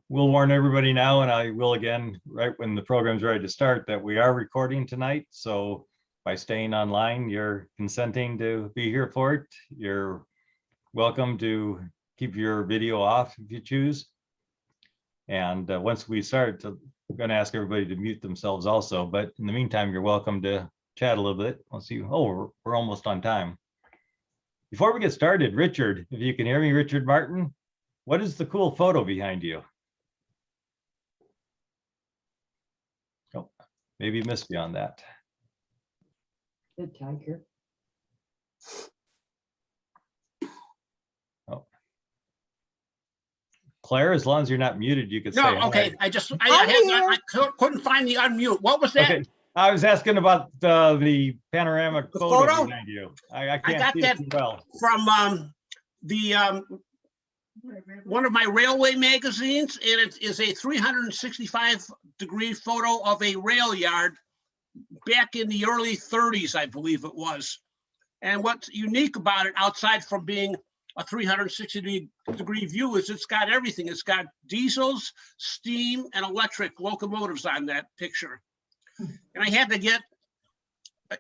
We'll warn everybody now, and I will again, right when the program's ready to start, that we are recording tonight. So by staying online, you're consenting to be here for it. You're welcome to keep your video off if you choose. And once we start, I'm going to ask everybody to mute themselves also. But in the meantime, you're welcome to chat a little bit. Let's see. Oh, we're almost on time. Before we get started, Richard, if you can hear me, Richard Martin, what is the cool photo behind you? Oh, maybe missed me on that. The tiger. Oh. Claire, as long as you're not muted, you can say hi. Okay. I couldn't find the unmute. What was that? Okay. I was asking about the panoramic photo behind you. I can't see that it well. From one of my railway magazines, and it is a 365-degree photo of a rail yard back in the early 30s, I believe it was. And what's unique about it, outside from being a 360-degree view, is it's got everything. It's got diesels, steam, and electric locomotives on that picture. And I had to get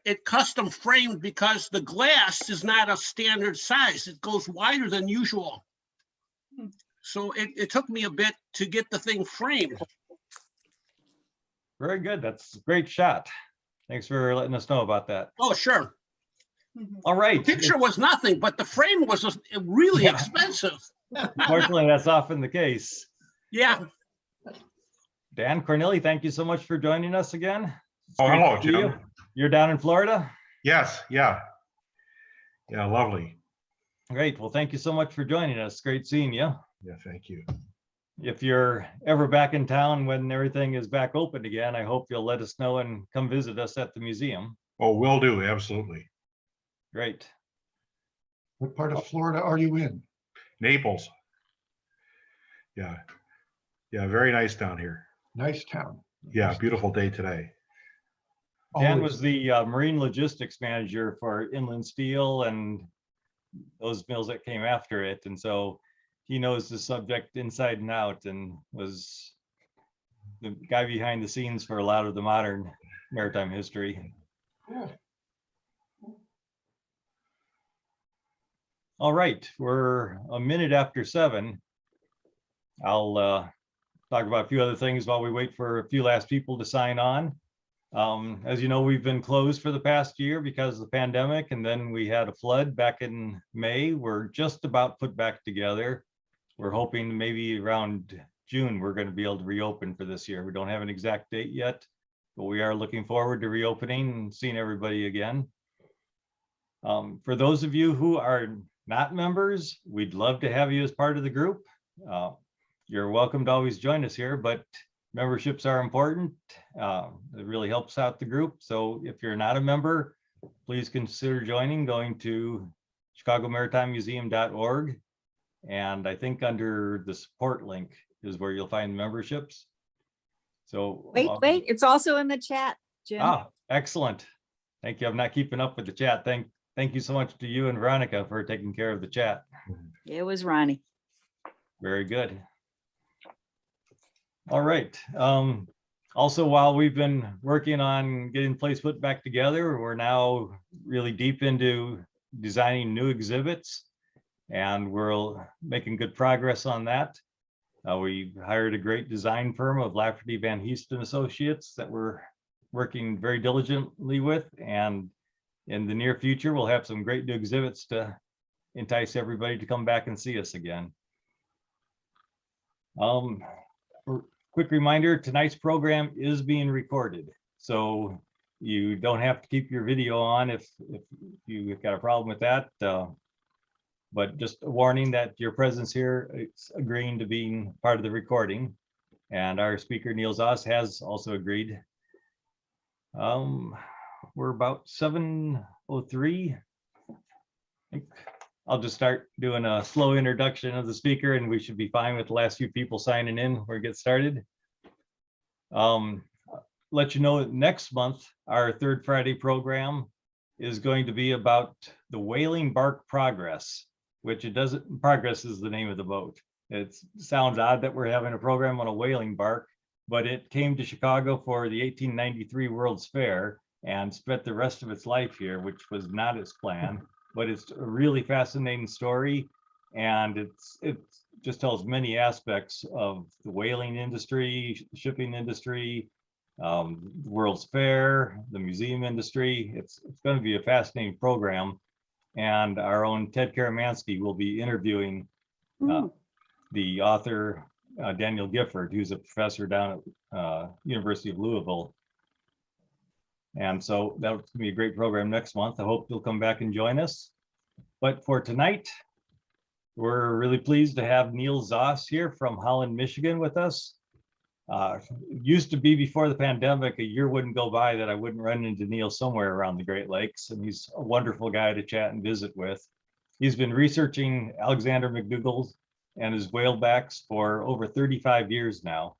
it custom framed because the glass is not a standard size. It goes wider than usual. So it took me a bit to get the thing framed. Very good. That's a great shot. Thanks for letting us know about that. Oh, sure. All right. The picture was nothing, but the frame was really expensive. Unfortunately, that's often the case. Yeah. Dan Corneli, thank you so much for joining us again. Oh, hello, Jim. You're down in Florida? Yes, yeah. Yeah, lovely. Great. Well, thank you so much for joining us. Great seeing you. Yeah, thank you. If you're ever back in town when everything is back open again, I hope you'll let us know and come visit us at the museum. Oh, will do, absolutely. Great. What part of Florida are you in? Naples. Yeah. Yeah, very nice down here. Nice town. Yeah, beautiful day today. Dan was the marine logistics manager for Inland Steel and those mills that came after it. And so he knows the subject inside and out and was the guy behind the scenes for a lot of the modern maritime history. Yeah. All right, we're a minute after 7. I'll talk about a few other things while we wait for a few last people to sign on. As you know, we've been closed for the past year because of the pandemic, and then we had a flood back in May. We're just about put back together. We're hoping maybe around June we're going to be able to reopen for this year. We don't have an exact date yet, but we are looking forward to reopening and seeing everybody again. For those of you who are not members, we'd love to have you as part of the group. You're welcome to always join us here, but memberships are important. It really helps out the group. So if you're not a member, please consider joining, going to chicagomaritimemuseum.org. And I think under the support link is where you'll find memberships. So wait, it's also in the chat, Jim. Ah, excellent. Thank you. I'm not keeping up with the chat. Thank you so much to you and Veronica for taking care of the chat. It was Ronnie. Very good. All right. Also, while we've been working on getting Place put back together, we're now really deep into designing new exhibits, and we're making good progress on that. We hired a great design firm of Lafferty Van Heasten Associates that we're working very diligently with, and in the near future, we'll have some great new exhibits to entice everybody to come back and see us again. Quick reminder, tonight's program is being recorded, so you don't have to keep your video on if you've got a problem with that. But just a warning that your presence here is agreeing to being part of the recording, and our speaker Neel Zoss has also agreed. We're about 7:03. I'll just start doing a slow introduction of the speaker, and we should be fine with the last few people signing in before we get started. Let you know that next month, our third Friday program is going to be about the whaling bark Progress, which it doesn't, Progress is the name of the boat. It sounds odd that we're having a program on a whaling bark, but it came to Chicago for the 1893 World's Fair and spent the rest of its life here, which was not its plan. But it's a really fascinating story, and it just tells many aspects of the whaling industry, shipping industry, the World's Fair, the museum industry. It's going to be a fascinating program, and our own Ted Karamansky will be interviewing the author, Daniel Gifford, who's a professor down at University of Louisville. And so that's going to be a great program next month. I hope you'll come back and join us. But for tonight, we're really pleased to have Neel Zoss here from Holland, Michigan with us. It used to be before the pandemic, a year wouldn't go by that I wouldn't run into Neel somewhere around the Great Lakes, and he's a wonderful guy to chat and visit with. He's been researching Alexander McDougall and his whalebacks for over 35 years now.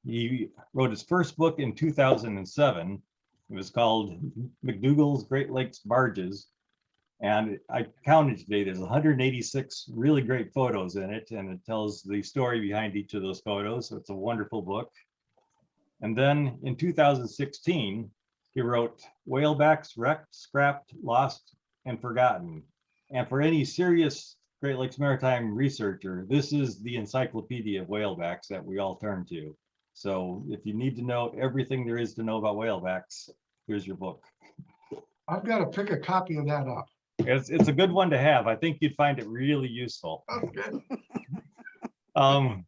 He wrote his first book in 2007. It was called McDougall's Great Lakes Barges. And I counted today, there's 186 really great photos in it, and it tells the story behind each of those photos. So it's a wonderful book. And then in 2016, he wrote Whalebacks, Wrecked, Scrapped, Lost, and Forgotten. And for any serious Great Lakes Maritime researcher, this is the encyclopedia of whalebacks that we all turn to. So if you need to know everything there is to know about whalebacks, here's your book. I've got to pick a copy of that up. It's a good one to have. I think you'd find it really useful. Okay. A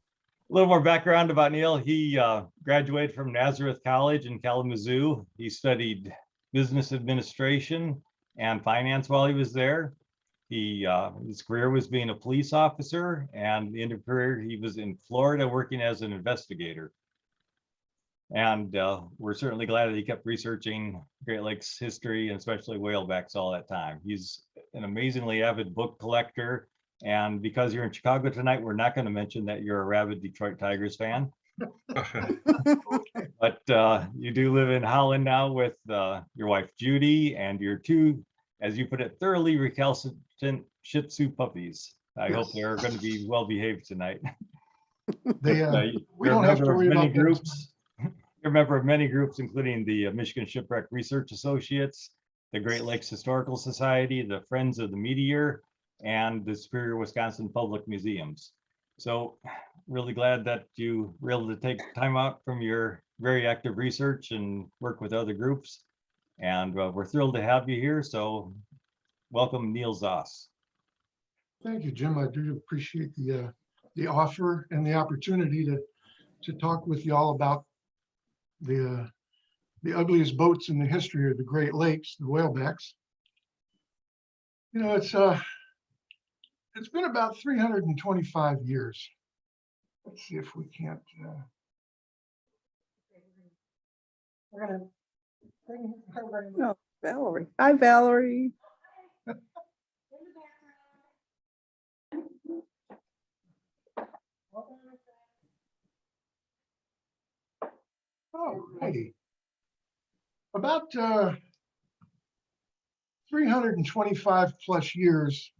little more background about Neel. He graduated from Nazareth College in Kalamazoo. He studied business administration and finance while he was there. His career was being a police officer, and the end of career, he was in Florida working as an investigator. And we're certainly glad that he kept researching Great Lakes history and especially whalebacks all that time. He's an amazingly avid book collector. And because you're in Chicago tonight, we're not going to mention that you're a rabid Detroit Tigers fan. But you do live in Holland now with your wife, Judy, and your two, as you put it, thoroughly recalcitrant Shih Tzu puppies. I hope they're going to be well behaved tonight. We don't have to worry about groups. You're a member of many groups, including the Michigan Shipwreck Research Associates, the Great Lakes Historical Society, the Friends of the Meteor, and the Superior Wisconsin Public Museums. So really glad that you were able to take time out from your very active research and work with other groups. And we're thrilled to have you here. So welcome, Neel Zoss. Thank you, Jim. I do appreciate the offer and the opportunity to talk with you all about the ugliest boats in the history of the Great Lakes, the whalebacks. You know, it's been about 325 years. Let's see if we can't. We're gonna bring her. Oh, Valerie. Hi, Valerie. Oh, righty. About 325 plus years,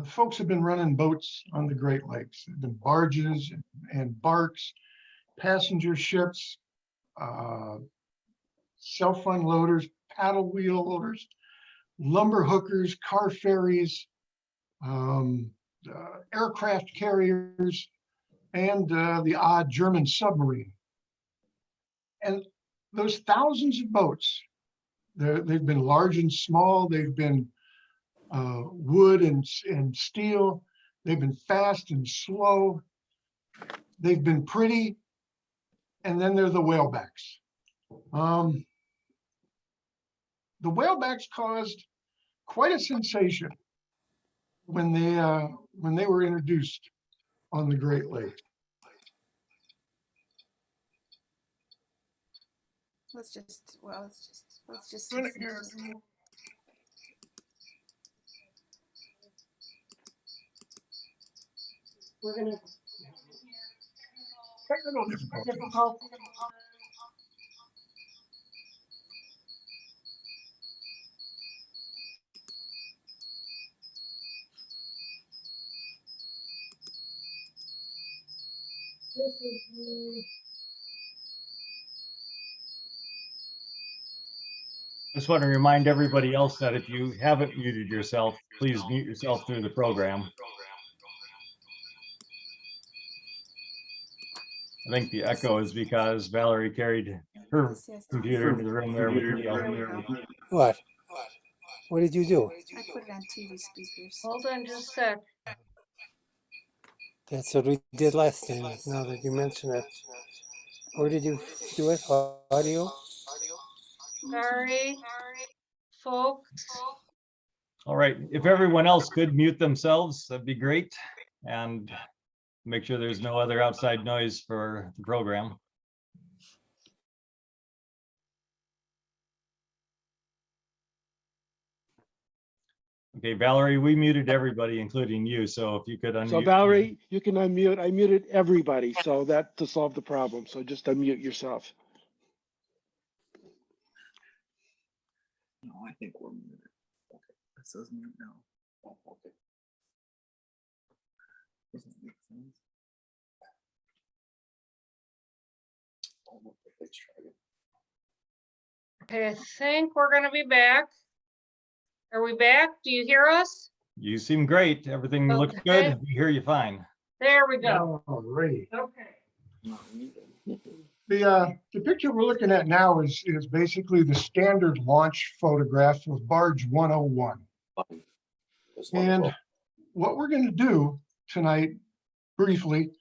folks have been running boats on the Great Lakes. There have been barges and barks, passenger ships, self-unloaders, paddle wheel loaders, lumber hookers, car ferries, aircraft carriers, and the odd German submarine. And those thousands of boats, they've been large and small, they've been wood and steel, they've been fast and slow, they've been pretty, and then they're the whalebacks. The whalebacks caused quite a sensation when they were introduced on the Great Lakes. Let's just. We're gonna technical difficulty. Just want to remind everybody else that if you haven't muted yourself, please mute yourself through the program. I think the echo is because Valerie carried her computer into the room there with Neel. There we go. What? What did you do? I put it on TV speakers. Hold on just a sec. That's what we did last time, now that you mention it. Where did you do it? Audio? Sorry, folks. All right, if everyone else could mute themselves, that'd be great. And make sure there's no other outside noise for the program. Okay, Valerie, we muted everybody, including you. So if you could unmute. So Valerie, you can unmute. I muted everybody, so that to solve the problem. So just unmute yourself. No, I think we're muted. Okay, it says mute now. Oh, okay. Doesn't make sense. Oh, okay, let's try it. Okay, I think we're gonna be back. Are we back? Do you hear us? You seem great. Everything looks Okay. good. We hear you fine. There we go. Alrighty. Okay. Not muted. The picture we're looking at now is basically the standard launch photograph of barge 101. And what we're going to do tonight, briefly,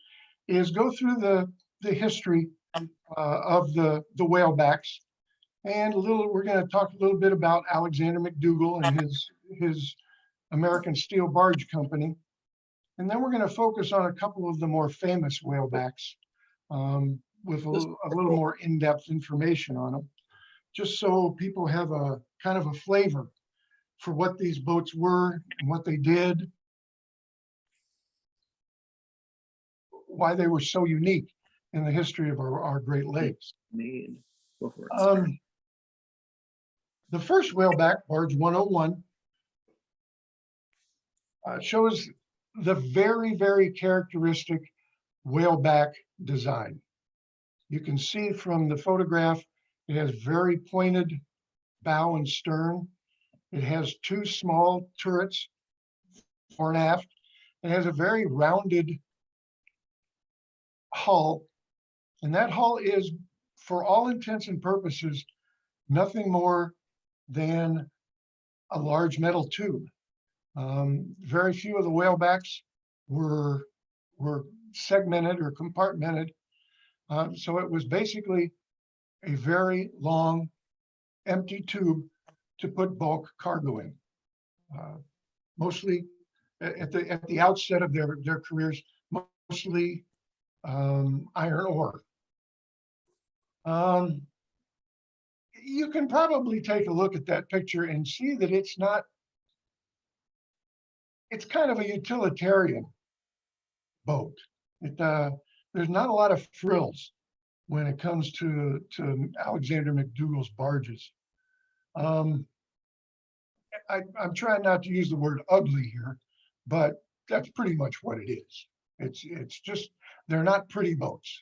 is go through the history of the whalebacks, and we're going to talk a little bit about Alexander McDougall and his American Steel Barge Company, and then we're going to focus on a couple of the more famous whalebacks with a little more in-depth information on them, just so people have a kind of a flavor for what these boats were and what they did, why they were so unique in the history of our Great Lakes. Made before it started. The first whaleback, barge 101, shows the very, very characteristic whaleback design. You can see from the photograph, it has very pointed bow and stern. It has two small turrets, fore and aft. It has a very rounded hull. And that hull is, for all intents and purposes, nothing more than a large metal tube. Very few of the whalebacks were segmented or compartmented. So it was basically a very long, empty tube to put bulk cargo in. Mostly at the outset of their careers, mostly iron ore. You can probably take a look at that picture and see that it's kind of a utilitarian boat. There's not a lot of frills when it comes to Alexander McDougall's barges. I'm trying not to use the word ugly here, but that's pretty much what it is. It's just, they're not pretty boats.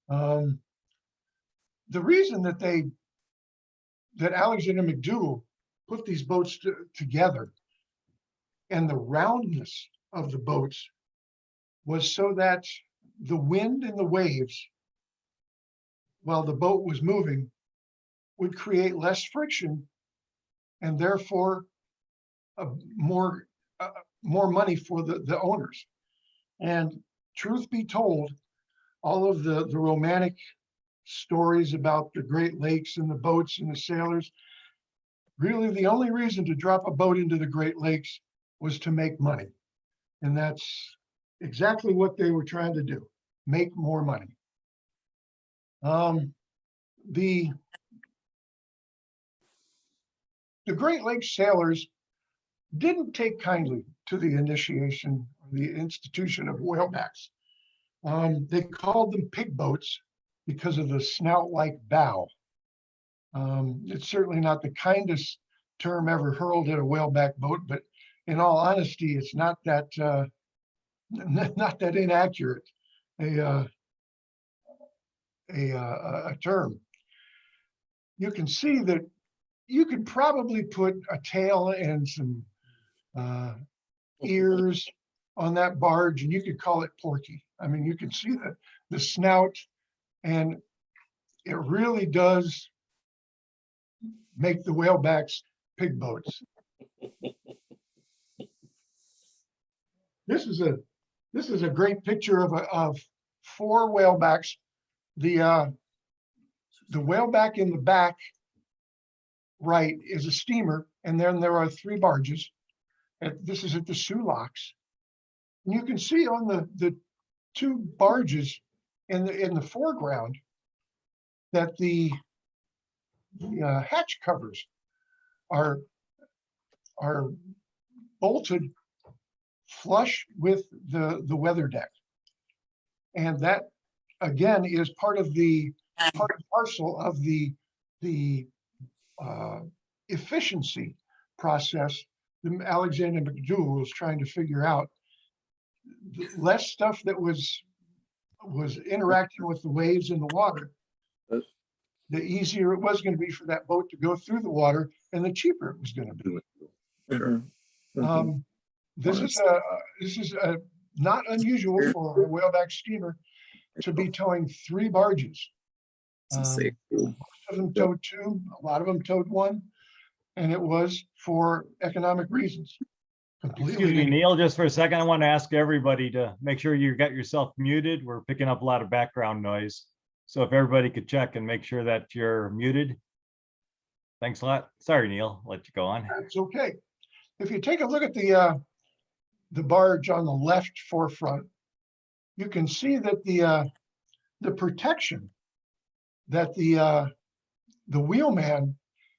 The reason that Alexander McDougall put these boats together and the roundness of the boats was so that the wind and the waves, while the boat was moving, would create less friction and therefore more money for the owners. And truth be told, all of the romantic stories about the Great Lakes and the boats and the sailors, really the only reason to drop a boat into the Great Lakes was to make money. And that's exactly what they were trying to do, make more money. The Great Lakes sailors didn't take kindly to the initiation, the institution of whalebacks. They called them pig boats because of the snout-like bow. It's certainly not the kindest term ever hurled at a whaleback boat, but in all honesty, it's not that inaccurate. a term. You can see that you could probably put a tail and some ears on that barge, and you could call it Porky. I mean, you can see the snout, and it really does make the whalebacks pig boats. This is a great picture of 4 whalebacks. The whaleback in the back right is a steamer, and then there are 3 barges. This is at the Sioux Locks. And you can see on the 2 barges in the foreground that the hatch covers are bolted flush with the weather deck. And that, again, is part and parcel of the efficiency process that Alexander McDougall was trying to figure out. The less stuff that was interacting with the waves in the water, the easier it was going to be for that boat to go through the water, and the cheaper it was going to be. This is not unusual for a whaleback steamer to be towing 3 barges. Most of them towed 2, a lot of them towed 1, and it was for economic reasons. Excuse me, Neil, just for a second, I want to ask everybody to make sure you got yourself muted. We're picking up a lot of background noise. So if everybody could check and make sure that you're muted. Thanks a lot. Sorry, Neil, I'll let you go on. That's okay. If you take a look at the barge on the left forefront, you can see that the protection that the wheelman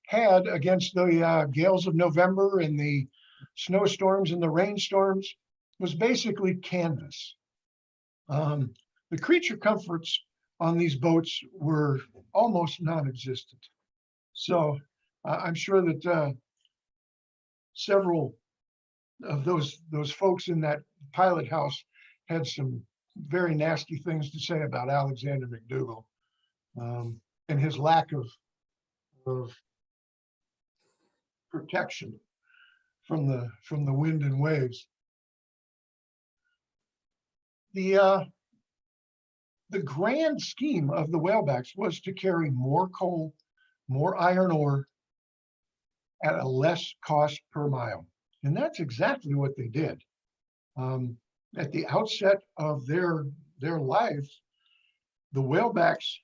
had against the gales of November and the snowstorms and the rainstorms was basically canvas. The creature comforts on these boats were almost non-existent. So I'm sure that several of those folks in that pilot house had some very nasty things to say about Alexander McDougall and his lack of protection from the wind and waves. The grand scheme of the whalebacks was to carry more coal, more iron ore at a less cost per mile. And that's exactly what they did. At the outset of their lives, the whalebacks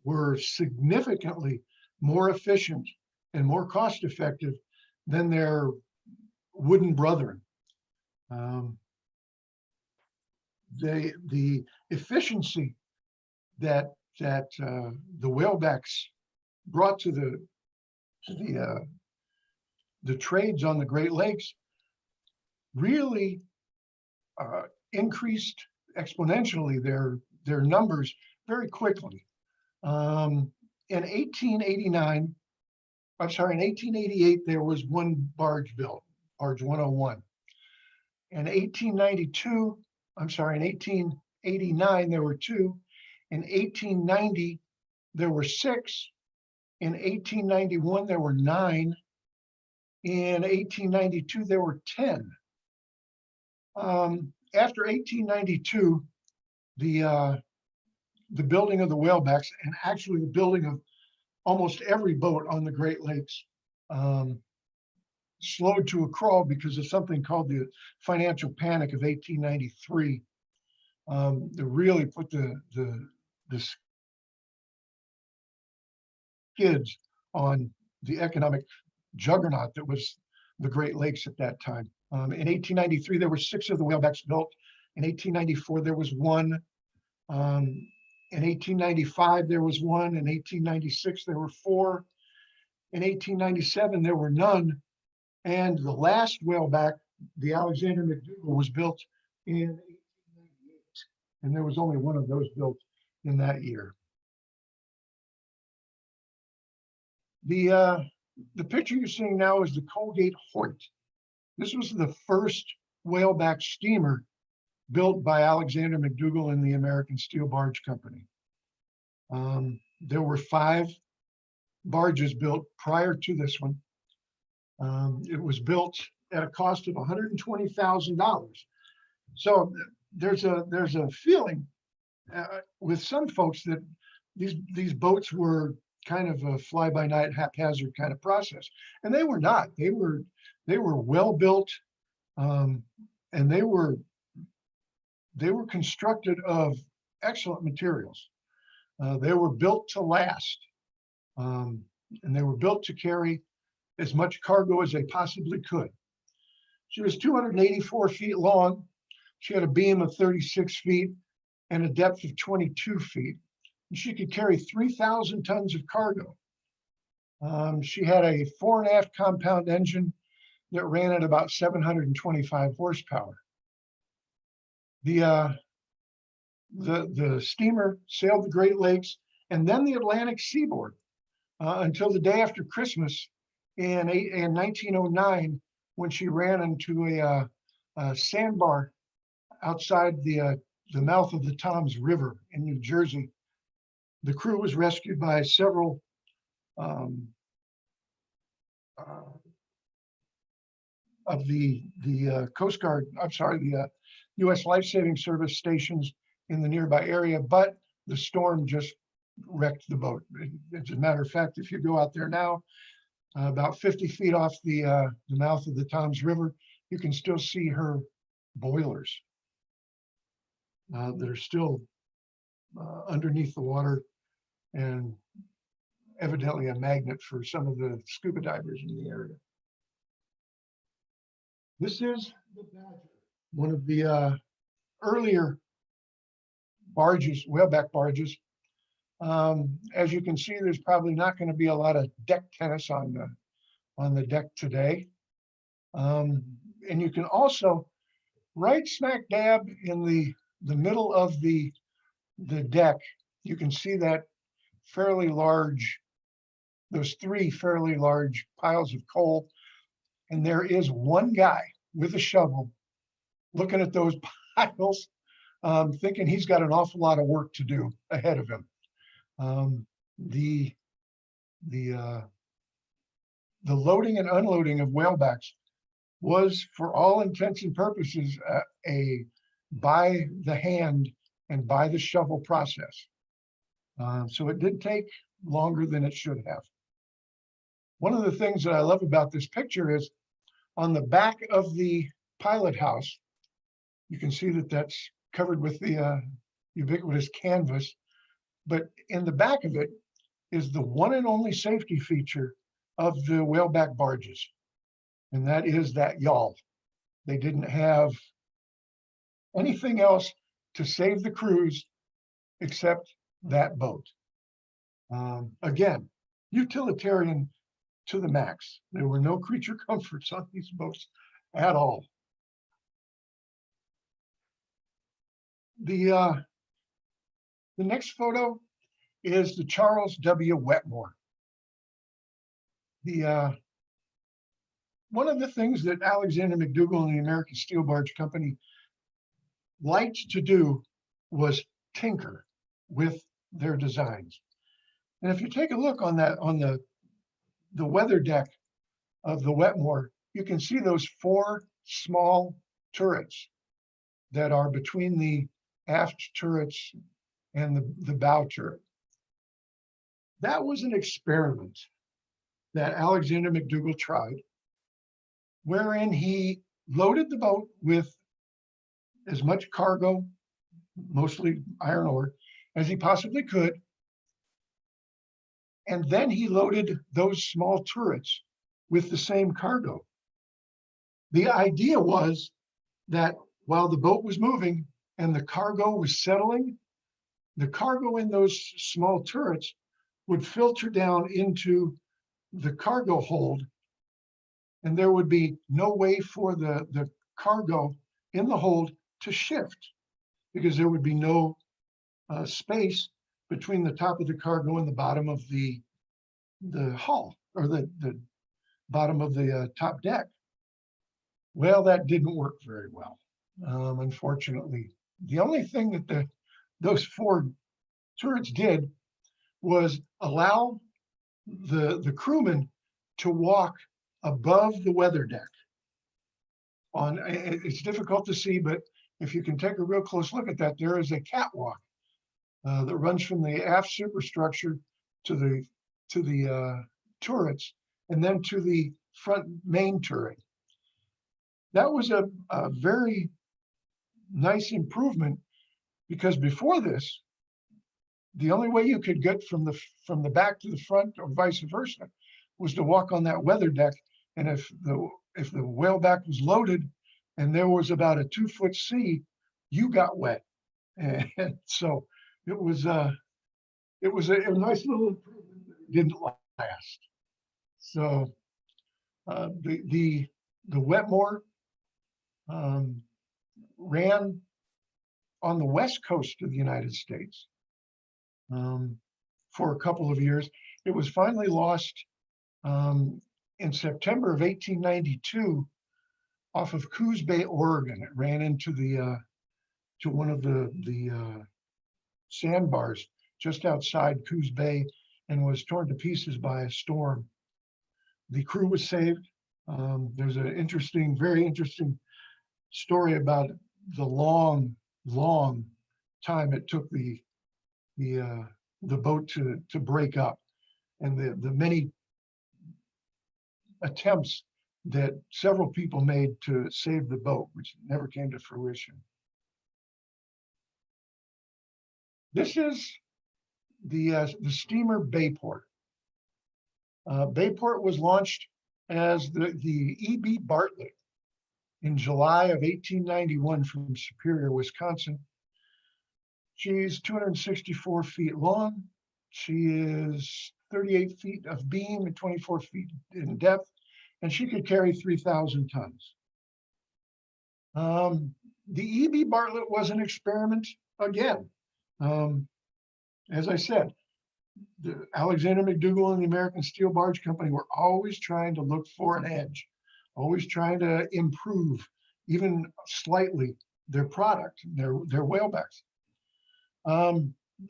were significantly more efficient and more cost effective than their wooden brethren. The efficiency that the whalebacks brought to the trades on the Great Lakes really increased exponentially their numbers very quickly. In 1889, I'm sorry, in 1888, there was 1 barge built, barge 101. In 1892, I'm sorry, in 1889, there were 2. In 1890, there were 6. In 1891, there were 9. In 1892, there were 10. After 1892, the building of the whalebacks, and actually the building of almost every boat on the Great Lakes, slowed to a crawl because of something called the financial panic of 1893. That really put the skids on the economic juggernaut that was the Great Lakes at that time. In 1893, there were 6 of the whalebacks built. In 1894, there was 1. In 1895, there was 1. In 1896, there were 4. In 1897, there were none. And the last whaleback, the Alexander McDougall, was built in 1898. And there was only 1 of those built in that year. The picture you're seeing now is the Colgate Hoyt. This was the first whaleback steamer built by Alexander McDougall and the American Steel Barge Company. There were 5 barges built prior to this one. It was built at a cost of $120,000. So there's a feeling with some folks that these boats were kind of a fly-by-night haphazard kind of process, and they were not. They were well built, and they were constructed of excellent materials. They were built to last, and they were built to carry as much cargo as they possibly could. She was 284 feet long. She had a beam of 36 feet and a depth of 22 feet. And she could carry 3,000 tons of cargo. She had a 4.5 compound engine that ran at about 725 horsepower. The steamer sailed the Great Lakes and then the Atlantic seaboard until the day after Christmas in 1909, when she ran into a sandbar outside the mouth of the Toms River in New Jersey. The crew was rescued by several of the Coast Guard, I'm sorry, the U.S. Life Saving Service stations in the nearby area, but the storm just wrecked the boat. As a matter of fact, if you go out there now, about 50 feet off the mouth of the Toms River, you can still see her boilers that are still underneath the water, and evidently a magnet for some of the scuba divers in the area. This is the Badger, one of the earlier barges, whaleback barges. As you can see, there's probably not going to be a lot of deck tennis on the deck today. And you can also, right smack dab in the middle of the deck, you can see that fairly large, those 3 fairly large piles of coal. And there is one guy with a shovel looking at those piles, thinking he's got an awful lot of work to do ahead of him. The loading and unloading of whalebacks was, for all intents and purposes, a by the hand and by the shovel process. So it did take longer than it should have. One of the things that I love about this picture is on the back of the pilot house, you can see that that's covered with the ubiquitous canvas, but in the back of it is the one and only safety feature of the whaleback barges, and that is that yawl. They didn't have anything else to save the crews except that boat. Again, utilitarian to the max. There were no creature comforts on these boats at all. The next photo is the Charles W. Wetmore. One of the things that Alexander McDougall and the American Steel Barge Company liked to do was tinker with their designs. And if you take a look on that, on the weather deck of the Wetmore, you can see those 4 small turrets that are between the aft turrets and the bow turret. That was an experiment that Alexander McDougall tried, wherein he loaded the boat with as much cargo, mostly iron ore, as he possibly could. And then he loaded those small turrets with the same cargo. The idea was that while the boat was moving and the cargo was settling, the cargo in those small turrets would filter down into the cargo hold, and there would be no way for the cargo in the hold to shift, because there would be no space between the top of the cargo and the bottom of the hull, or the bottom of the top deck. Well, that didn't work very well. unfortunately. The only thing that those 4 turrets did was allow the crewmen to walk above the weather deck. It's difficult to see, but if you can take a real close look at that, there is a catwalk that runs from the aft superstructure to the turrets and then to the front main turret. That was a very nice improvement, because before this, the only way you could get from the back to the front or vice versa was to walk on that weather deck. And if the whaleback was loaded and there was about a 2-foot sea, you got wet. And so it was a nice little improvement, but it didn't last. So the Wetmore ran on the west coast of the United States for a couple of years. It was finally lost in September of 1892 off of Coos Bay, Oregon. It ran into to one of the sandbars just outside Coos Bay and was torn to pieces by a storm. The crew was saved. There's an very interesting story about the long time it took the boat to break up, and the many attempts that several people made to save the boat, which never came to fruition. This is the steamer Bayport. Bayport was launched as the EB Bartlett in July of 1891 from Superior, Wisconsin. She's 264 feet long. She is 38 feet of beam and 24 feet in depth, and she could carry 3,000 tons. The EB Bartlett was an experiment again. As I said, the Alexander McDougall and the American Steel Barge Company were always trying to look for an edge, always trying to improve, even slightly, their product, their whalebacks.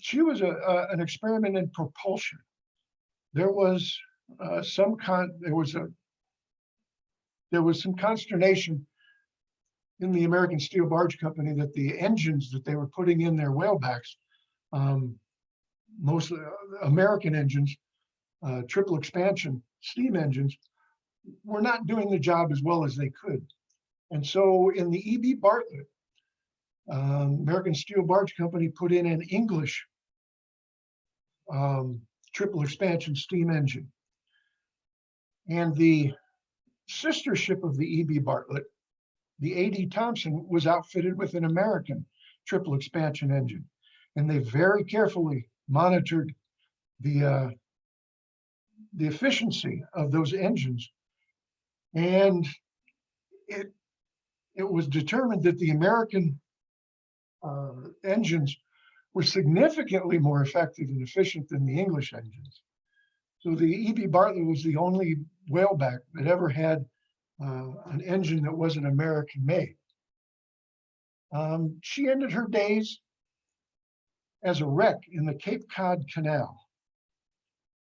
She was an experiment in propulsion. There was some consternation in the American Steel Barge Company that the engines that they were putting in their whalebacks, mostly American engines, triple expansion steam engines, were not doing the job as well as they could. And so in the EB Bartlett, American Steel Barge Company put in an English triple expansion steam engine. And the sister ship of the EB Bartlett, the A.D. Thompson, was outfitted with an American triple expansion engine. And they very carefully monitored the efficiency of those engines. And it was determined that the American engines were significantly more effective and efficient than the English engines. So the EB Bartlett was the only whaleback that ever had an engine that wasn't American made. She ended her days as a wreck in the Cape Cod Canal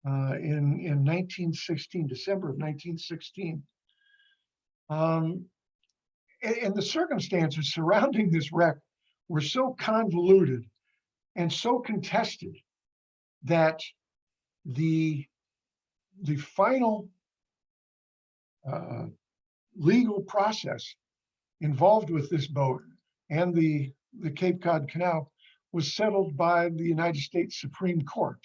in 1916, December of 1916. And the circumstances surrounding this wreck were so convoluted and so contested that the final legal process involved with this boat and the Cape Cod Canal was settled by the United States Supreme Court.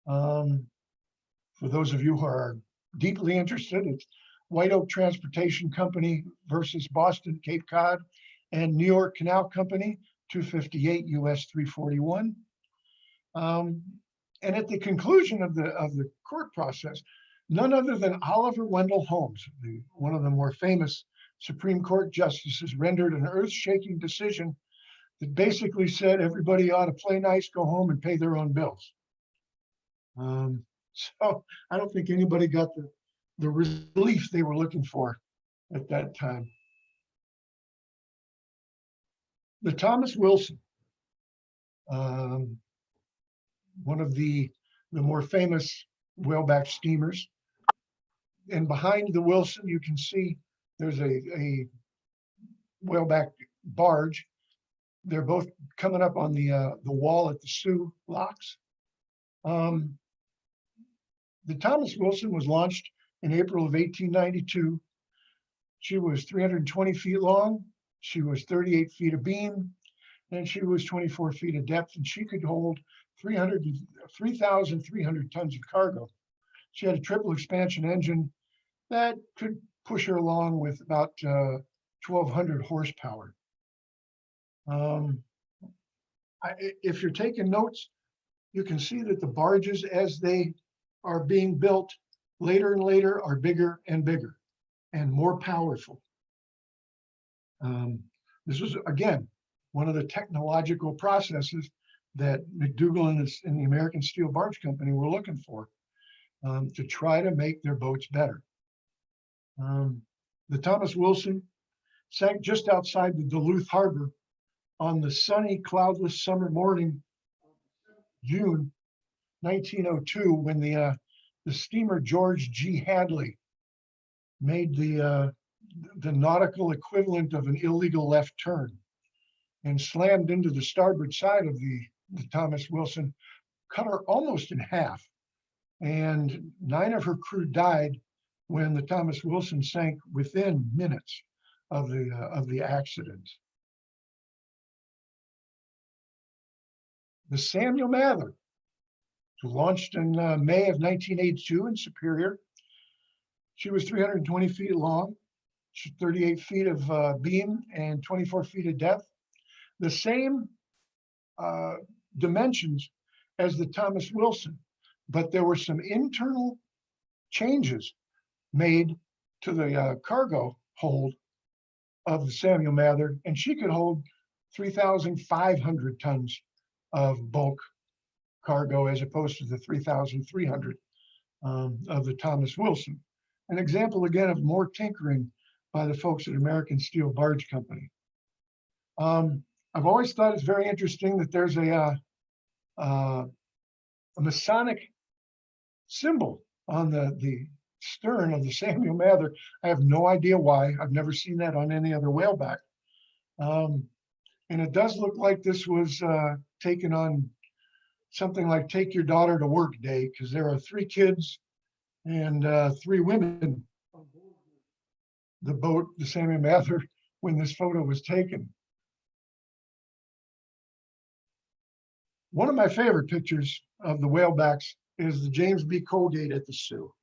For those of you who are deeply interested, it's White Oak Transportation Company versus Boston Cape Cod and New York Canal Company, 258 US 341. And at the conclusion of the court process, none other than Oliver Wendell Holmes, one of the more famous Supreme Court justices, rendered an earth-shaking decision that basically said everybody ought to play nice, go home, and pay their own bills. So I don't think anybody got the relief they were looking for at that time. The Thomas Wilson, one of the more famous whaleback steamers. And behind the Wilson, you can see there's a whaleback barge. They're both coming up on the wall at the Sioux locks. The Thomas Wilson was launched in April of 1892. She was 320 feet long. She was 38 feet of beam, and she was 24 feet of depth, and she could hold 3,300 tons of cargo. She had a triple expansion engine that could push her along with about 1,200 horsepower. If you're taking notes, you can see that the barges, as they are being built later and later, are bigger and bigger and more powerful. This was, again, one of the technological processes that McDougall and the American Steel Barge Company were looking for, to try to make their boats better. The Thomas Wilson sank just outside the Duluth Harbor on the sunny, cloudless summer morning, June 1902, when the steamer George G. Hadley made the nautical equivalent of an illegal left turn and slammed into the starboard side of the Thomas Wilson, cut her almost in half. And 9 of her crew died when the Thomas Wilson sank within minutes of the accident. The Samuel Mather was launched in May of 1982 in Superior. She was 320 feet long, 38 feet of beam, and 24 feet of depth. The same dimensions as the Thomas Wilson, but there were some internal changes made to the cargo hold of the Samuel Mather, and she could hold 3,500 tons of bulk cargo as opposed to the 3,300 of the Thomas Wilson. An example again of more tinkering by the folks at American Steel Barge Company. I've always thought it's very interesting that there's a Masonic symbol on the stern of the Samuel Mather. I have no idea why. I've never seen that on any other whaleback. And it does look like this was taken on something like Take Your Daughter to Work Day, because there are 3 kids and 3 women on board the boat, the Samuel Mather, when this photo was taken. One of my favorite pictures of the whalebacks is the James B. Colgate at the Sioux.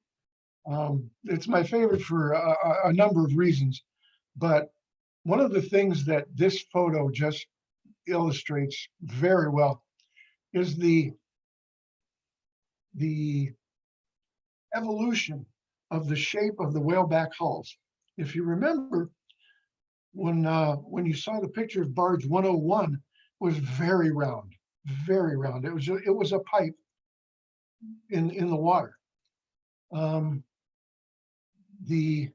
It's my favorite for a number of reasons, but one of the things that this photo just illustrates very well is the evolution of the shape of the whaleback hulls. If you remember, when you saw the picture of barge 101, it was very round, very round. It was a pipe in the water. The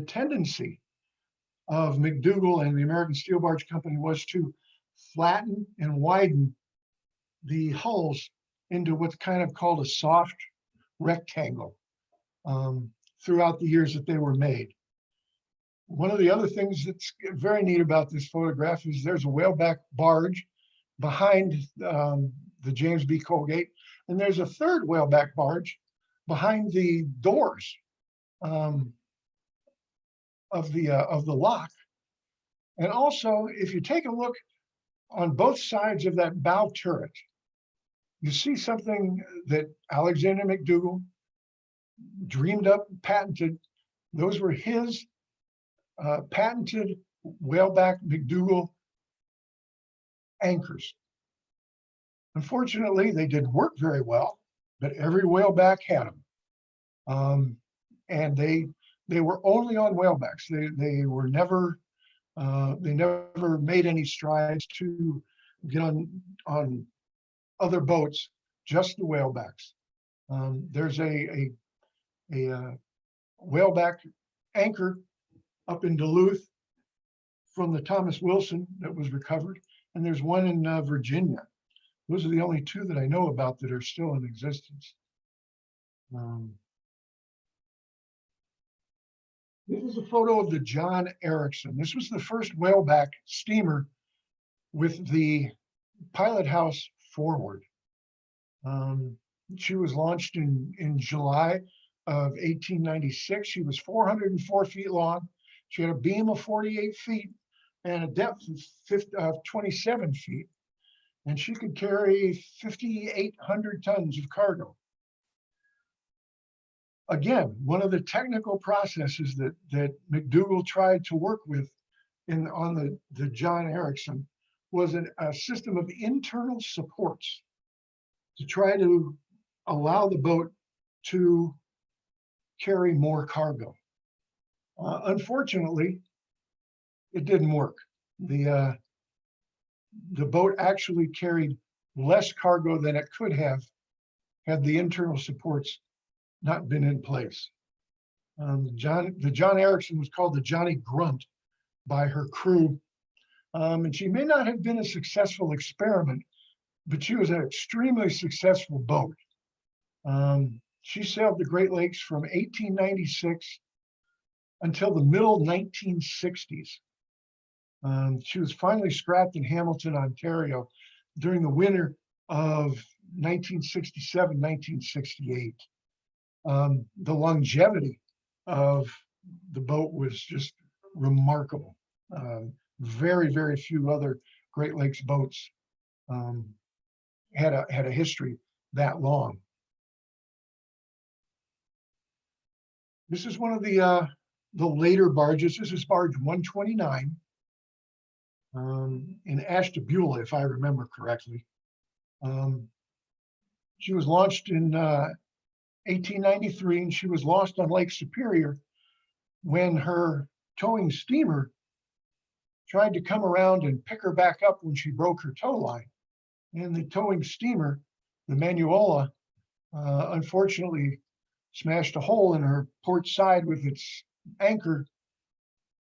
tendency of McDougall and the American Steel Barge Company was to flatten and widen the hulls into what's kind of called a soft rectangle throughout the years that they were made. One of the other things that's very neat about this photograph is there's a whaleback barge behind the James B. Colgate, and there's a third whaleback barge behind the doors of the lock. And also, if you take a look on both sides of that bow turret, you see something that Alexander McDougall dreamed up, patented. Those were his patented whaleback McDougall anchors. Unfortunately, they did work very well, but every whaleback had them. And they were only on whalebacks. They were never, they never made any strides to get on other boats, just the whalebacks. There's a whaleback anchor up in Duluth from the Thomas Wilson that was recovered, and there's one in Virginia. Those are the only two that I know about that are still in existence. This is a photo of the John Erickson. This was the first whaleback steamer with the pilot house forward. She was launched in July of 1896. She was 404 feet long. She had a beam of 48 feet and a depth of 27 feet. And she could carry 5,800 tons of cargo. Again, one of the technical processes that McDougall tried to work with on the John Erickson was a system of internal supports to try to allow the boat to carry more cargo. Unfortunately, it didn't work. The boat actually carried less cargo than it could have had the internal supports not been in place. The John Erickson was called the Johnny Grunt by her crew. And she may not have been a successful experiment, but she was an extremely successful boat. She sailed the Great Lakes from 1896 until the middle 1960s. She was finally scrapped in Hamilton, Ontario during the winter of 1967, 1968. The longevity of the boat was just remarkable. Very, very few other Great Lakes boats had a history that long. This is one of the later barges. This is barge 129 in Ashtabula, if I remember correctly. She was launched in 1893, and she was lost on Lake Superior when her towing steamer tried to come around and pick her back up when she broke her tow line. And the towing steamer, the Manuola, unfortunately smashed a hole in her port side with its anchor,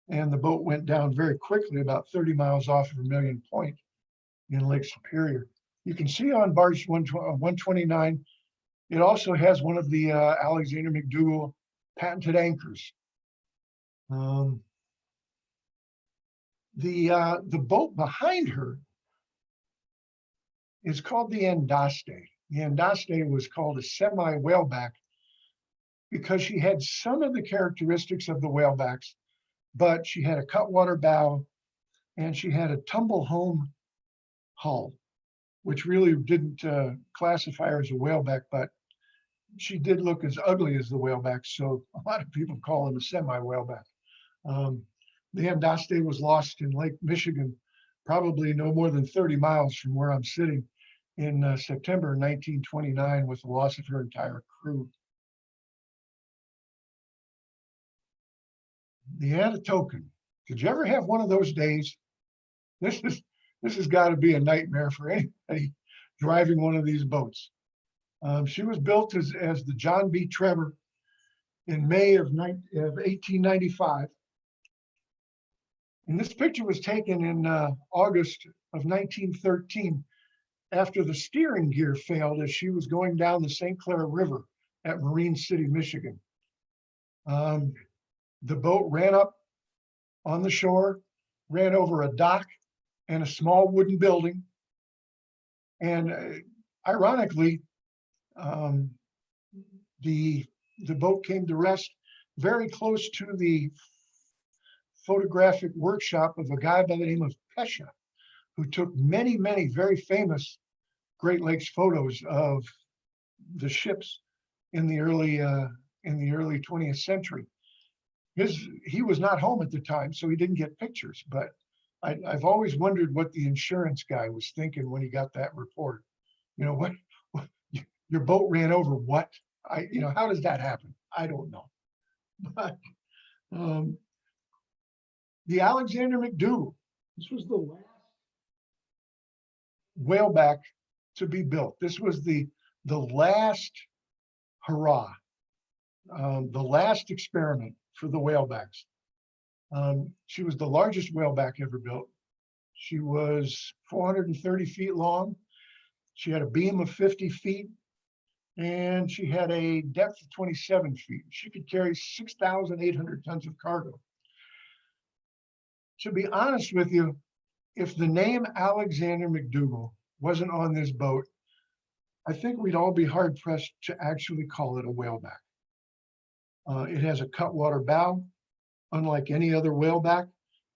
and the boat went down very quickly, about 30 miles off of Vermilion Point in Lake Superior. You can see on barge 129, it also has one of the Alexander McDougall patented anchors. The boat behind her is called the Andaste. The Andaste was called a semi-whaleback because she had some of the characteristics of the whalebacks, but she had a cutwater bow and she had a tumble home hull, which really didn't classify her as a whaleback, but she did look as ugly as the whaleback, so a lot of people call them a semi-whaleback. The Andaste was lost in Lake Michigan, probably no more than 30 miles from where I'm sitting in September 1929 with the loss of her entire crew. The Token. Did you ever have one of those days? This has got to be a nightmare for anybody driving one of these boats. She was built as the John B. Trevor in May of 1895. And this picture was taken in August of 1913 after the steering gear failed as she was going down the St. Clair River at Marine City, Michigan. The boat ran up on the shore, ran over a dock and a small wooden building. And ironically, the boat came to rest very close to the photographic workshop of a guy by the name of Pesha, who took many, many very famous Great Lakes photos of the ships in the early 20th century. He was not home at the time, so he didn't get pictures, but I've always wondered what the insurance guy was thinking when he got that report. You know, what your boat ran over what? How does that happen? I don't know. But the Alexander McDougall, this was the last whaleback to be built. This was the last hurrah, the last experiment for the whalebacks. She was the largest whaleback ever built. She was 430 feet long. She had a beam of 50 feet and she had a depth of 27 feet. She could carry 6,800 tons of cargo. To be honest with you, if the name Alexander McDougall wasn't on this boat, I think we'd all be hard pressed to actually call it a whaleback. It has a cutwater bow, unlike any other whaleback.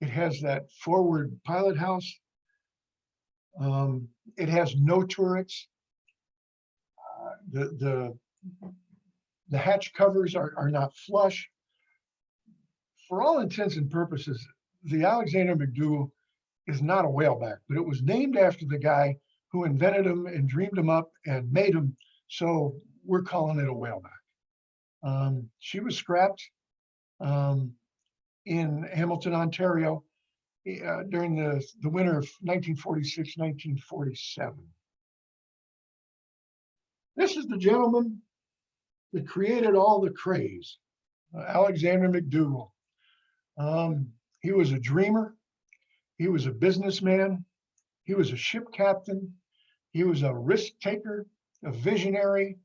It has that forward pilot house. It has no turrets. The hatch covers are not flush. For all intents and purposes, the Alexander McDougall is not a whaleback, but it was named after the guy who invented them and dreamed them up and made them. So we're calling it a whaleback. She was scrapped in Hamilton, Ontario during the winter of 1946, 1947. This is the gentleman that created all the craze, Alexander McDougall. He was a dreamer. He was a businessman. He was a ship captain. He was a risk taker, a visionary,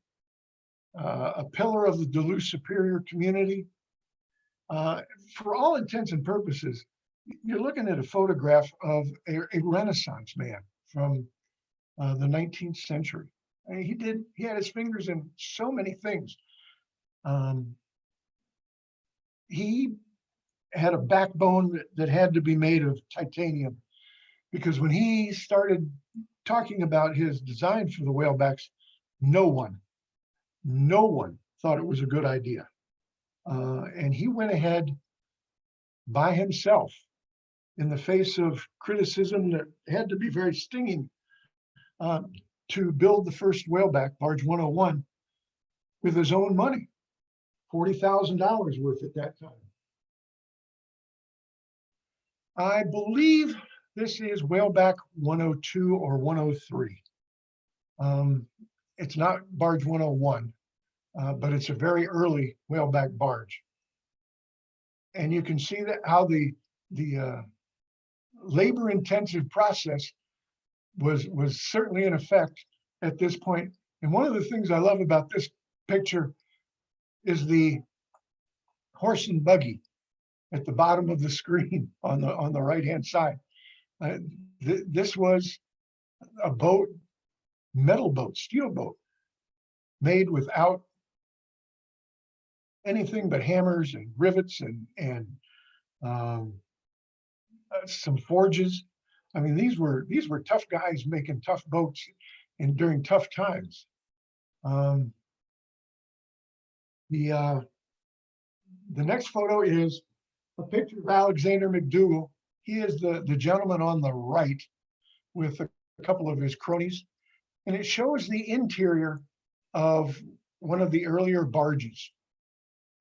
a pillar of the Duluth Superior community. For all intents and purposes, you're looking at a photograph of a Renaissance man from the 19th century. I mean, he had his fingers in so many things. He had a backbone that had to be made of titanium, because when he started talking about his design for the whalebacks, no one thought it was a good idea. And he went ahead by himself in the face of criticism that had to be very stinging to build the first whaleback, Barge 101, with his own money, $40,000 worth at that time. I believe this is whaleback 102 or 103. It's not Barge 101, but it's a very early whaleback barge. And you can see that how the labor-intensive process was certainly in effect at this point. And one of the things I love about this picture is the horse and buggy at the bottom of the screen on the right-hand side. This was a boat, metal boat, steel boat, made without anything but hammers and rivets and some forges. I mean, these were tough guys making tough boats and during tough times. The next photo is a picture of Alexander McDougall. He is the gentleman on the right with a couple of his cronies. And it shows the interior of one of the earlier barges.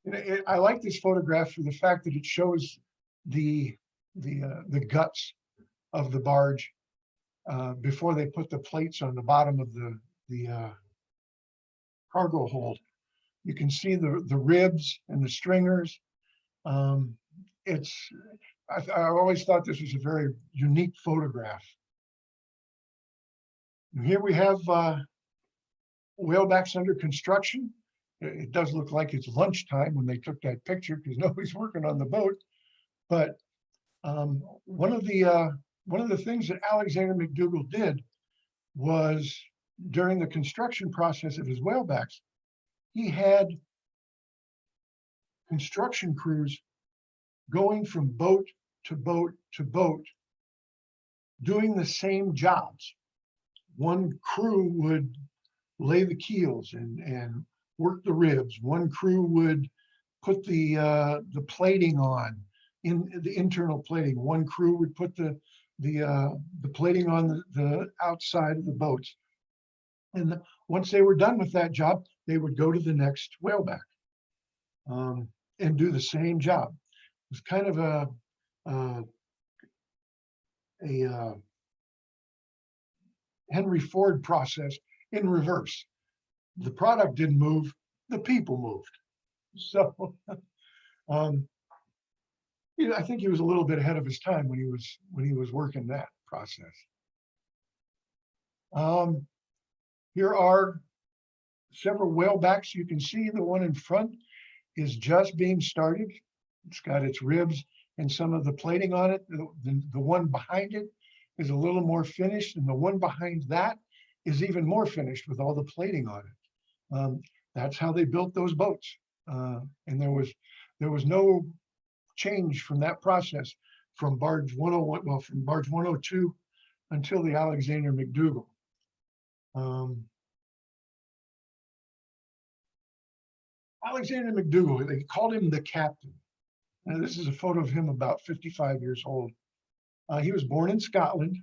And I like this photograph for the fact that it shows the guts of the barge before they put the plates on the bottom of the cargo hold. You can see the ribs and the stringers. I always thought this was a very unique photograph. And here we have whalebacks under construction. It does look like it's lunchtime when they took that picture because nobody's working on the boat. But one of the things that Alexander McDougall did was during the construction process of his whalebacks, he had construction crews going from boat to boat to boat, doing the same jobs. One crew would lay the keels and work the ribs. One crew would put the plating on, in the internal plating. One crew would put the plating on the outside of the boats. And once they were done with that job, they would go to the next whaleback and do the same job. It was kind of a Henry Ford process in reverse. The product didn't move, the people moved. So, I think he was a little bit ahead of his time when he was working that process. Here are several whalebacks. You can see the one in front is just being started. It's got its ribs and some of the plating on it. The one behind it is a little more finished, and the one behind that is even more finished with all the plating on it. That's how they built those boats. And there was no change from that process from barge 101, well, from barge 102 until the Alexander McDougall. Alexander McDougall, they called him the captain. Now, this is a photo of him about 55 years old. He was born in Scotland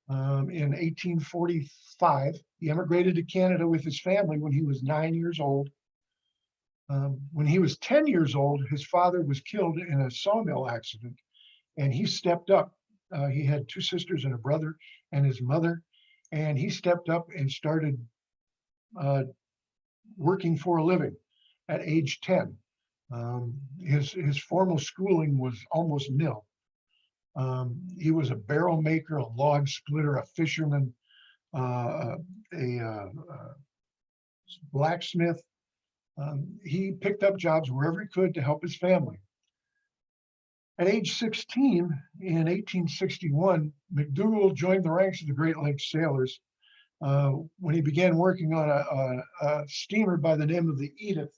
in 1845. He emigrated to Canada with his family when he was 9 years old. When he was 10 years old, his father was killed in a sawmill accident, and he stepped up. He had two sisters and a brother and his mother, and he stepped up and started working for a living at age 10. His formal schooling was almost nil. He was a barrel maker, a log splitter, a fisherman, a blacksmith. He picked up jobs wherever he could to help his family. At age 16, in 1861, McDougall joined the ranks of the Great Lakes Sailors when he began working on a steamer by the name of the Edith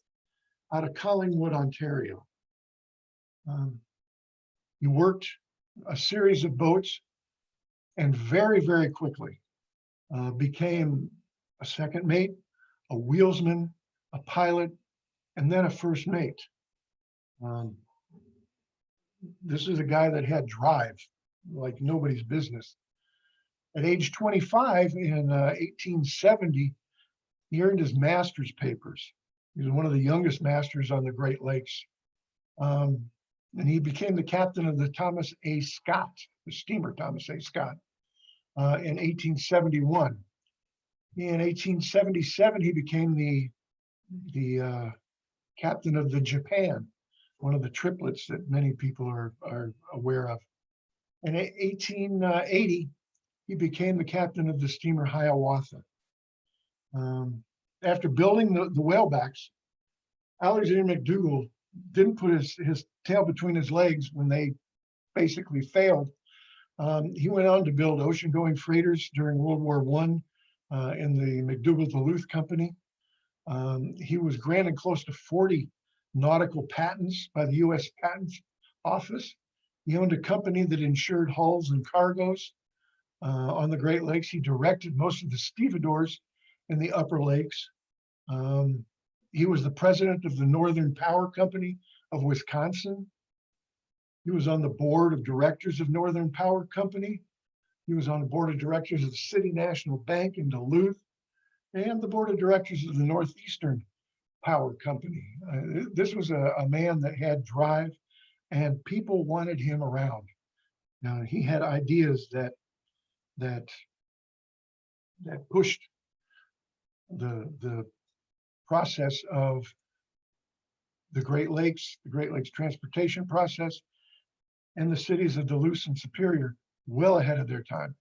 out of Collingwood, Ontario. He worked a series of boats and very, very quickly became a second mate, a wheelsman, a pilot, and then a first mate. This is a guy that had drive like nobody's business. At age 25 in 1870, he earned his master's papers. He was one of the youngest masters on the Great Lakes. And he became the captain of the Thomas A. Scott, the steamer Thomas A. Scott, in 1871. In 1877, he became the captain of the Japan, one of the triplets that many people are aware of. In 1880, he became the captain of the steamer Hiawatha. After building the whalebacks, Alexander McDougall didn't put his tail between his legs when they basically failed. He went on to build ocean-going freighters during World War I in the McDougall Duluth Company. He was granted close to 40 nautical patents by the U.S. Patent Office. He owned a company that insured hulls and cargoes on the Great Lakes. He directed most of the stevedores in the Upper Lakes. He was the president of the Northern Power Company of Wisconsin. He was on the board of directors of Northern Power Company. He was on the board of directors of the City National Bank in Duluth and the board of directors of the Northeastern Power Company. This was a man that had drive, and people wanted him around. Now, he had ideas that pushed the process of the Great Lakes transportation process, and the cities of Duluth and Superior well ahead of their time.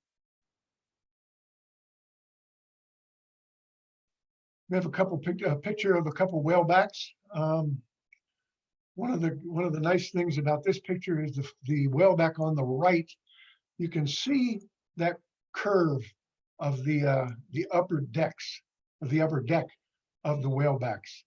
We have a picture of a couple whalebacks. One of the nice things about this picture is the whaleback on the right. You can see that curve of the upper deck of the whalebacks.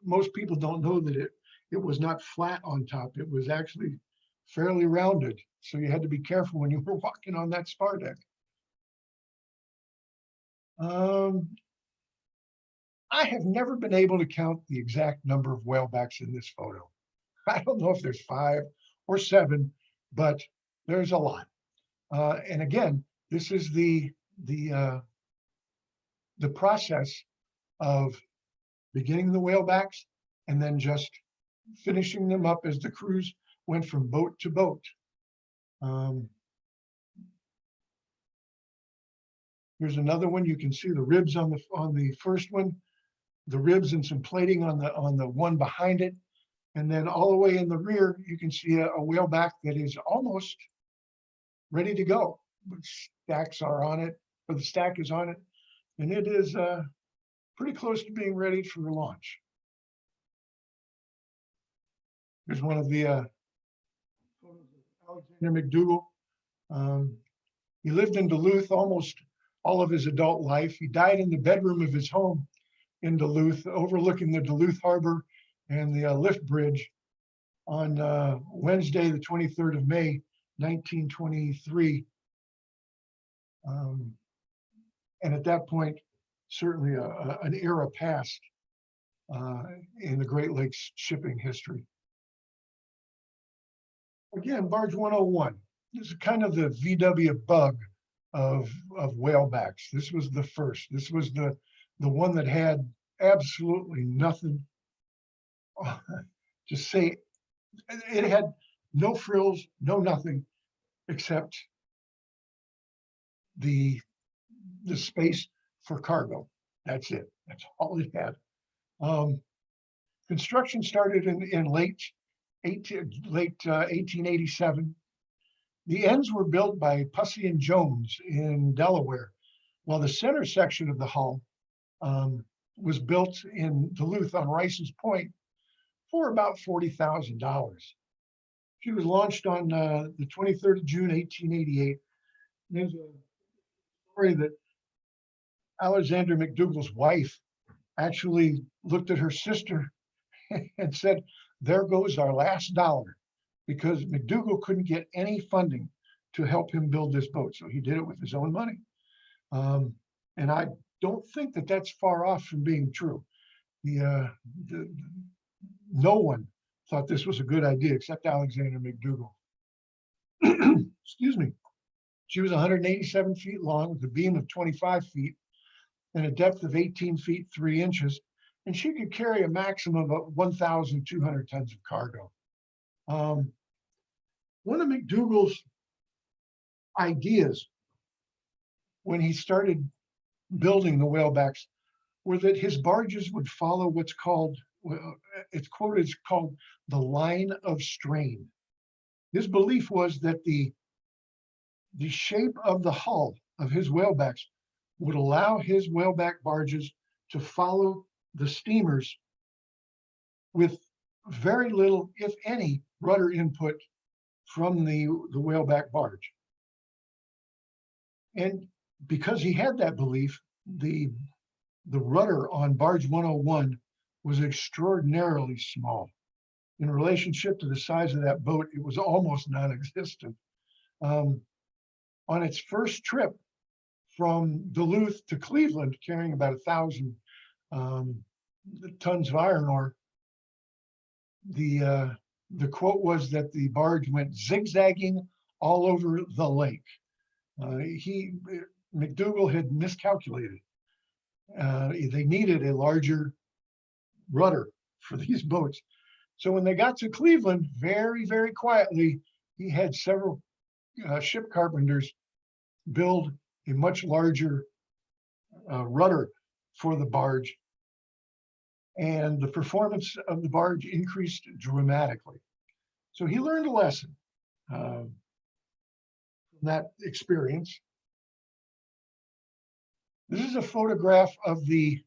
Most people don't know that it was not flat on top. It was actually fairly rounded. So you had to be careful when you were walking on that spar deck. I have never been able to count the exact number of whalebacks in this photo. I don't know if there's 5 or 7, but there's a lot. And again, this is the process of beginning the whalebacks and then just finishing them up as the crews went from boat to boat. Here's another one. You can see the ribs on the first one, the ribs and some plating on the one behind it. And then all the way in the rear, you can see a whaleback that is almost ready to go. Stacks are on it, or the stack is on it, and it is pretty close to being ready for launch. Here's one of the Alexander McDougall. He lived in Duluth almost all of his adult life. He died in the bedroom of his home in Duluth, overlooking the Duluth Harbor and the lift bridge on Wednesday, the 23rd of May, 1923. And at that point, certainly an era past in the Great Lakes shipping history. Again, Barge 101. This is kind of the VW bug of whalebacks. This was the first. This was the one that had absolutely nothing to say. It had no frills, no nothing, except the space for cargo. That's it. That's all it had. Construction started in late 1887. The ends were built by Pussy and Jones in Delaware, while the center section of the hull was built in Duluth on Rice's Point for about $40,000. She was launched on the 23rd of June, 1888. There's a story that Alexander McDougall's wife actually looked at her sister and said, "There goes our last dollar," because McDougall couldn't get any funding to help him build this boat. So he did it with his own money. And I don't think that that's far off from being true. No one thought this was a good idea except Alexander McDougall. Excuse me. She was 187 feet long with a beam of 25 feet and a depth of 18 feet 3 inches. And she could carry a maximum of 1,200 tons of cargo. One of McDougall's ideas when he started building the whalebacks were that his barges would follow what's called, it's quoted as called the line of strain. His belief was that the shape of the hull of his whalebacks would allow his whaleback barges to follow the steamers with very little, if any, rudder input from the whaleback barge. And because he had that belief, the rudder on Barge 101 was extraordinarily small. In relationship to the size of that boat, it was almost non-existent. On its first trip from Duluth to Cleveland, carrying about 1,000 tons of iron ore, the quote was that the barge went zigzagging all over the lake. McDougall had miscalculated. They needed a larger rudder for these boats. So when they got to Cleveland, very, very quietly, he had several ship carpenters build a much larger rudder for the barge. And the performance of the barge increased dramatically. So he learned a lesson from that experience. This is a photograph of the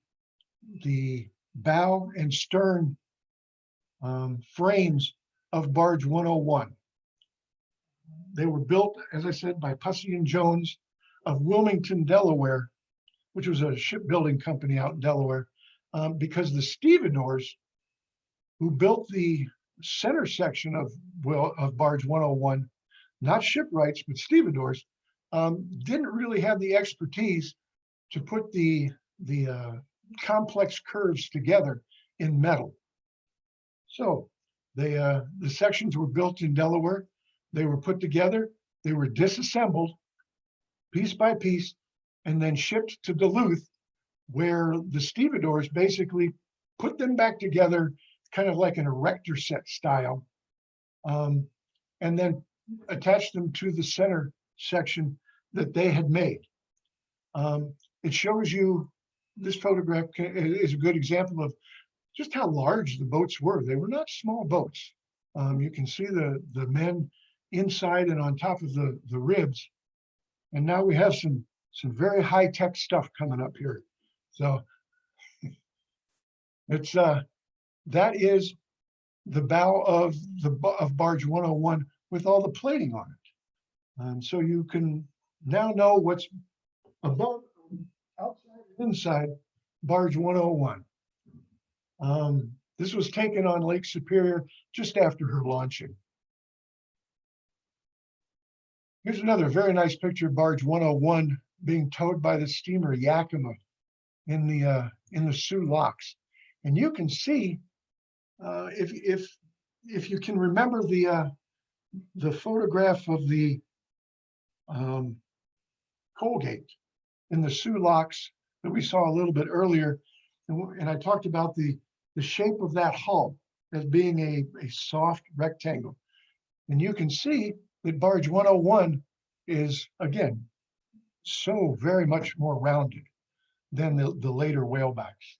bow and stern frames of Barge 101. They were built, as I said, by Pussy and Jones of Wilmington, Delaware, which was a shipbuilding company out in Delaware, because the stevedores who built the center section of Barge 101, not shipwrights, but stevedores, didn't really have the expertise to put the complex curves together in metal. So the sections were built in Delaware. They were put together. They were disassembled piece by piece and then shipped to Duluth, where the stevedores basically put them back together, kind of like an erector set style, and then attached them to the center section that they had made. It shows you, this photograph is a good example of just how large the boats were. They were not small boats. You can see the men inside and on top of the ribs. And now we have some very high-tech stuff coming up here. So it's that is the bow of barge 101 with all the plating on it. So you can now know what's above, outside, and inside barge 101. This was taken on Lake Superior just after her launching. Here's another very nice picture of barge 101 being towed by the steamer Yakima in the Sioux locks. And you can see, if you can remember the photograph of the Colgate in the Sioux locks that we saw a little bit earlier, and I talked about the shape of that hull as being a soft rectangle. And you can see that barge 101 is, again, so very much more rounded than the later whalebacks.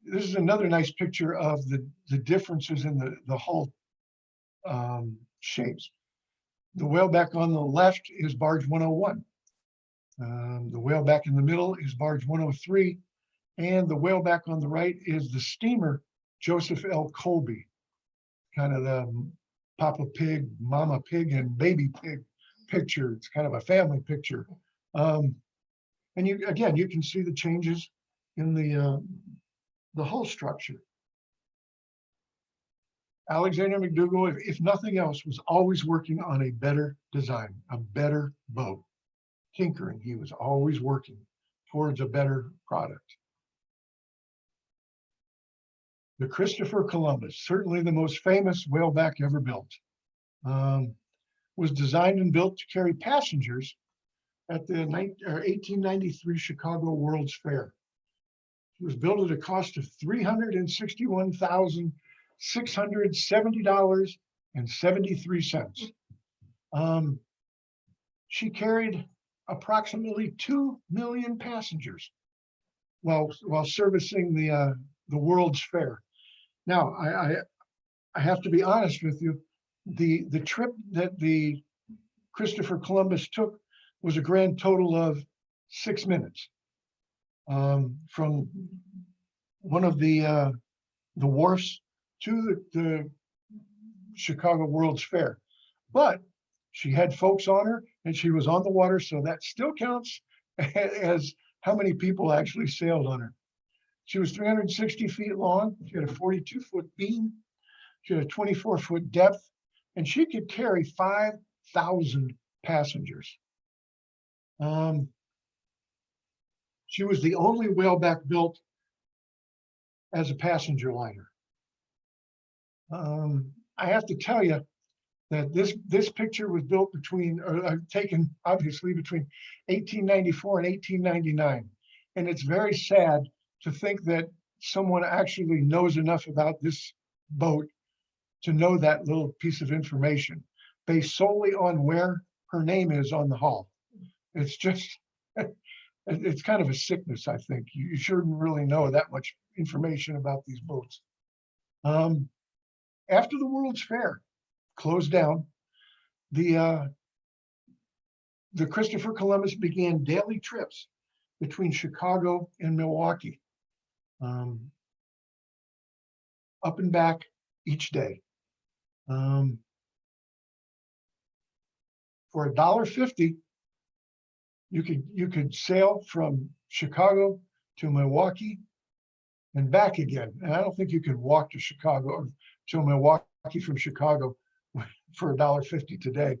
This is another nice picture of the differences in the hull shapes. The whaleback on the left is barge 101. The whaleback in the middle is barge 103. And the whaleback on the right is the steamer Joseph L. Colby, kind of the Papa Pig, Mama Pig, and Baby Pig picture. It's kind of a family picture. And you can see the changes in the hull structure. Alexander McDougall, if nothing else, was always working on a better design, a better boat. Tinkering, he was always working towards a better product. The Christopher Columbus, certainly the most famous whaleback ever built, was designed and built to carry passengers at the 1893 Chicago World's Fair. It was built at a cost of $361,670.73. She carried approximately 2 million passengers while servicing the World's Fair. Now, I have to be honest with you. The trip that the Christopher Columbus took was a grand total of 6 minutes from one of the wharfs to the Chicago World's Fair. But she had folks on her and she was on the water, so that still counts as how many people actually sailed on her. She was 360 feet long. She had a 42-foot beam. She had a 24-foot depth, and she could carry 5,000 passengers. She was the only whaleback built as a passenger liner. I have to tell you that this picture was built taken obviously between 1894 and 1899, and it's very sad to think that someone actually knows enough about this boat to know that little piece of information based solely on where her name is on the hull. It's just, it's kind of a sickness, I think. You shouldn't really know that much information about these boats. After the World's Fair closed down, the Christopher Columbus began daily trips between Chicago and Milwaukee, up and back each day. For $1.50, you could sail from Chicago to Milwaukee and back again. And I don't think you could walk to Chicago or to Milwaukee from Chicago for $1.50 today.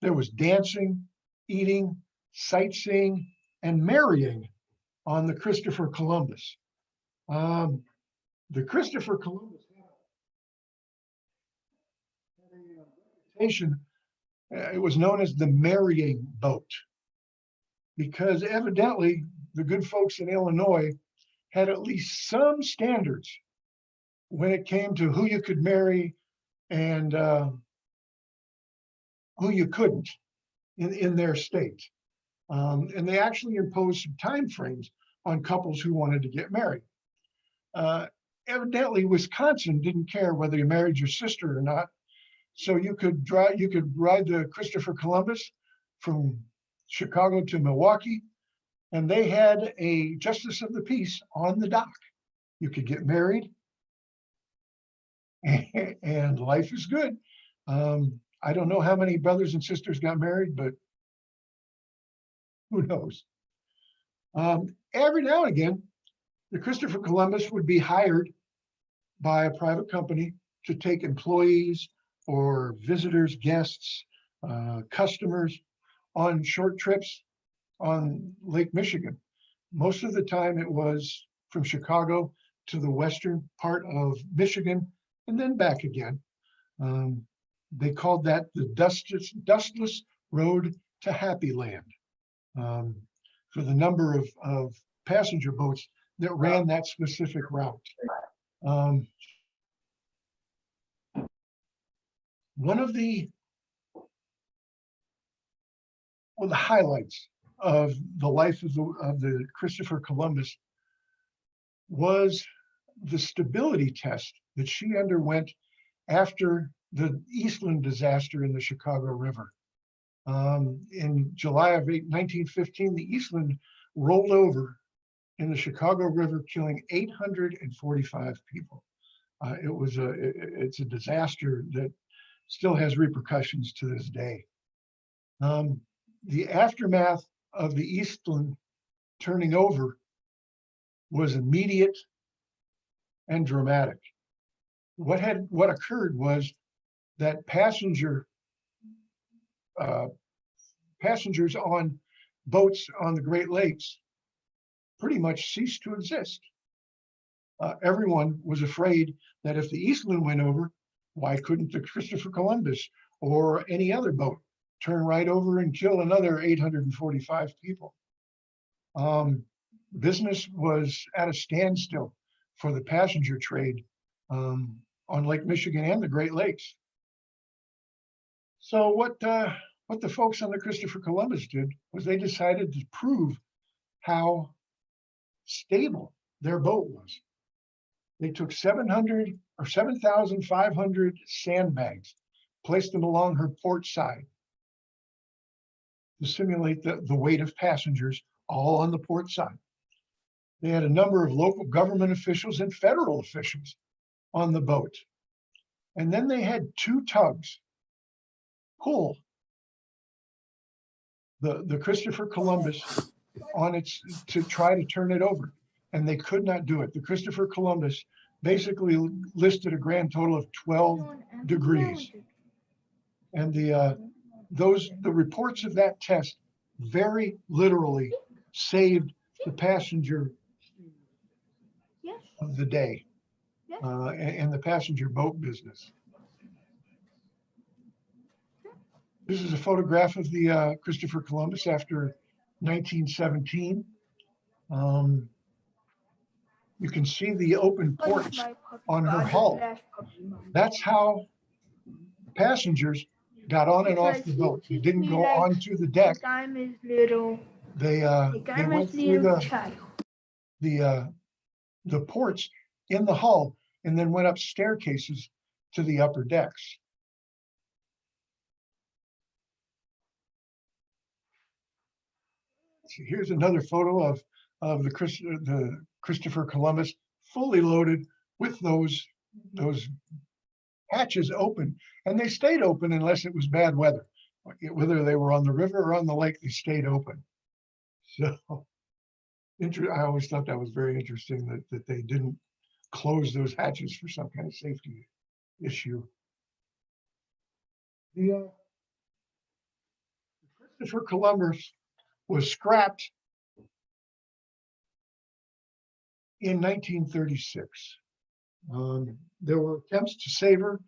There was dancing, eating, sightseeing, and marrying on the Christopher Columbus. The Christopher Columbus had a reputation. It was known as the marrying boat because evidently the good folks in Illinois had at least some standards when it came to who you could marry and who you couldn't in their state. And they actually imposed some time frames on couples who wanted to get married. Evidently, Wisconsin didn't care whether you married your sister or not. So you could ride the Christopher Columbus from Chicago to Milwaukee, and they had a justice of the peace on the dock. You could get married, and life is good. I don't know how many brothers and sisters got married, but who knows? Every now and again, the Christopher Columbus would be hired by a private company to take employees or visitors, guests, customers on short trips on Lake Michigan. Most of the time it was from Chicago to the western part of Michigan and then back again. They called that the dustless road to Happy Land, for the number of passenger boats that ran that specific route. One of the highlights of the life of the Christopher Columbus was the stability test that she underwent after the Eastland disaster in the Chicago River. In July of 1915, the Eastland rolled over in the Chicago River, killing 845 people. It's a disaster that still has repercussions to this day. The aftermath of the Eastland turning over was immediate and dramatic. What occurred was that passengers on boats on the Great Lakes pretty much ceased to exist. Everyone was afraid that if the Eastland went over, why couldn't the Christopher Columbus or any other boat turn right over and kill another 845 people? Business was at a standstill for the passenger trade on Lake Michigan and the Great Lakes. So what the folks on the Christopher Columbus did was they decided to prove how stable their boat was. They took 7,500 sandbags, placed them along her port side to simulate the weight of passengers all on the port side. They had a number of local government officials and federal officials on the boat. And then they had two tugs pull the Christopher Columbus on its to try to turn it over. And they could not do it. The Christopher Columbus basically listed a grand total of 12 degrees. And the reports of that test very literally saved the passenger of the day and the passenger boat business. This is a photograph of the Christopher Columbus after 1917. You can see the open ports on her hull. That's how passengers got on and off the boat. They didn't go onto the deck. They went through the ports in the hull and then went up staircases to the upper decks. So here's another photo of the Christopher Columbus fully loaded with those hatches open, and they stayed open unless it was bad weather. Whether they were on the river or on the lake, they stayed open. So I always thought that was very interesting that they didn't close those hatches for some kind of safety issue. The Christopher Columbus was scrapped in 1936. There were attempts to save her.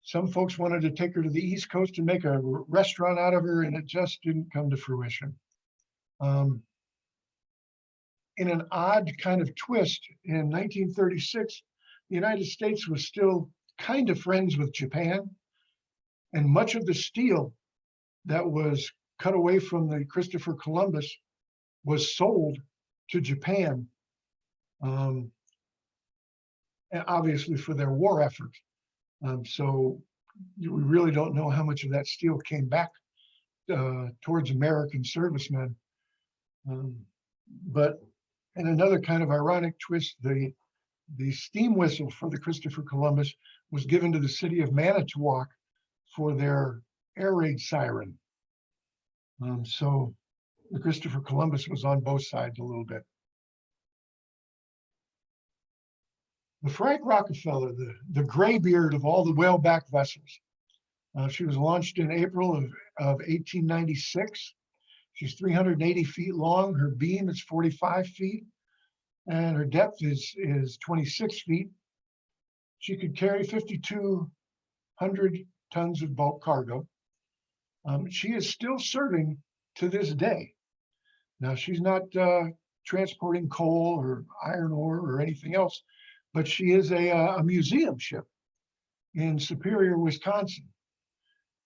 Some folks wanted to take her to the East Coast and make a restaurant out of her, and it just didn't come to fruition. In an odd kind of twist, in 1936, the United States was still kind of friends with Japan, and much of the steel that was cut away from the Christopher Columbus was sold to Japan, and obviously for their war effort. So we really don't know how much of that steel came back towards American servicemen. But in another kind of ironic twist, the steam whistle for the Christopher Columbus was given to the city of Manitowoc for their air raid siren. So the Christopher Columbus was on both sides a little bit. The Frank Rockefeller, the graybeard of all the whaleback vessels. She was launched in April of 1896. She's 380 feet long. Her beam is 45 feet, and her depth is 26 feet. She could carry 5,200 tons of bulk cargo. She is still serving to this day. Now, she's not transporting coal or iron ore or anything else, but she is a museum ship in Superior, Wisconsin.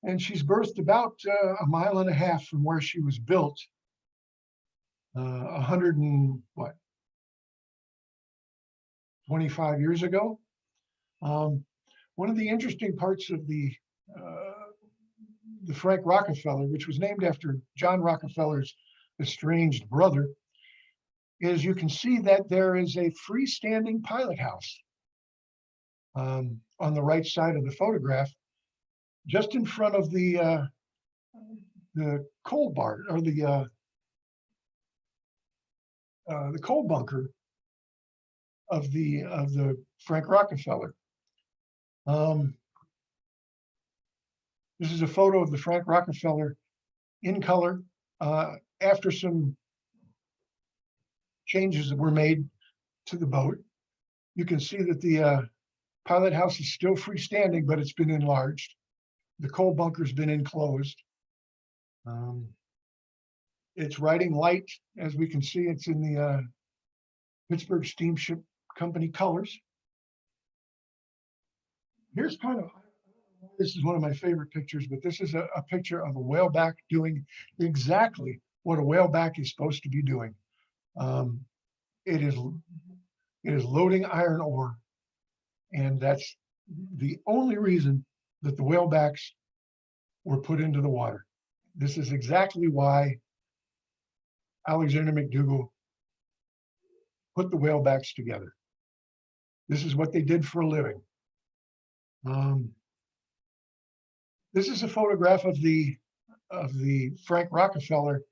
And she's berthed about 1.5 miles from where she was built, 25 years ago. One of the interesting parts of the Frank Rockefeller, which was named after John Rockefeller's estranged brother, is you can see that there is a freestanding pilot house on the right side of the photograph, just in front of the coal bar, or the coal bunker of the Frank Rockefeller. This is a photo of the Frank Rockefeller in color after some changes that were made to the boat. You can see that the pilot house is still freestanding, but it's been enlarged. The coal bunker's been enclosed. It's riding light, as we can see. It's in the Pittsburgh Steamship Company colors. Here's kind of, this is one of my favorite pictures, but this is a picture of a whaleback doing exactly what a whaleback is supposed to be doing. It is loading iron ore, and that's the only reason that the whalebacks were put into the water. This is exactly why Alexander McDougall put the whalebacks together. This is what they did for a living. This is a photograph of the Frank Rockefeller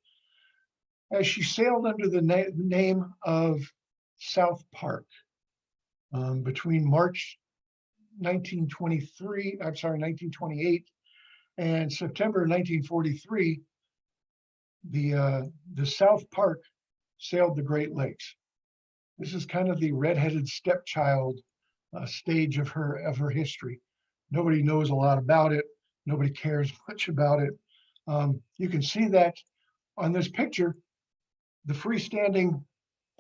as she sailed under the name of South Park between March 1928 and September 1943. The South Park sailed the Great Lakes. This is kind of the redheaded stepchild stage of her history. Nobody knows a lot about it. Nobody cares much about it. You can see that on this picture, the freestanding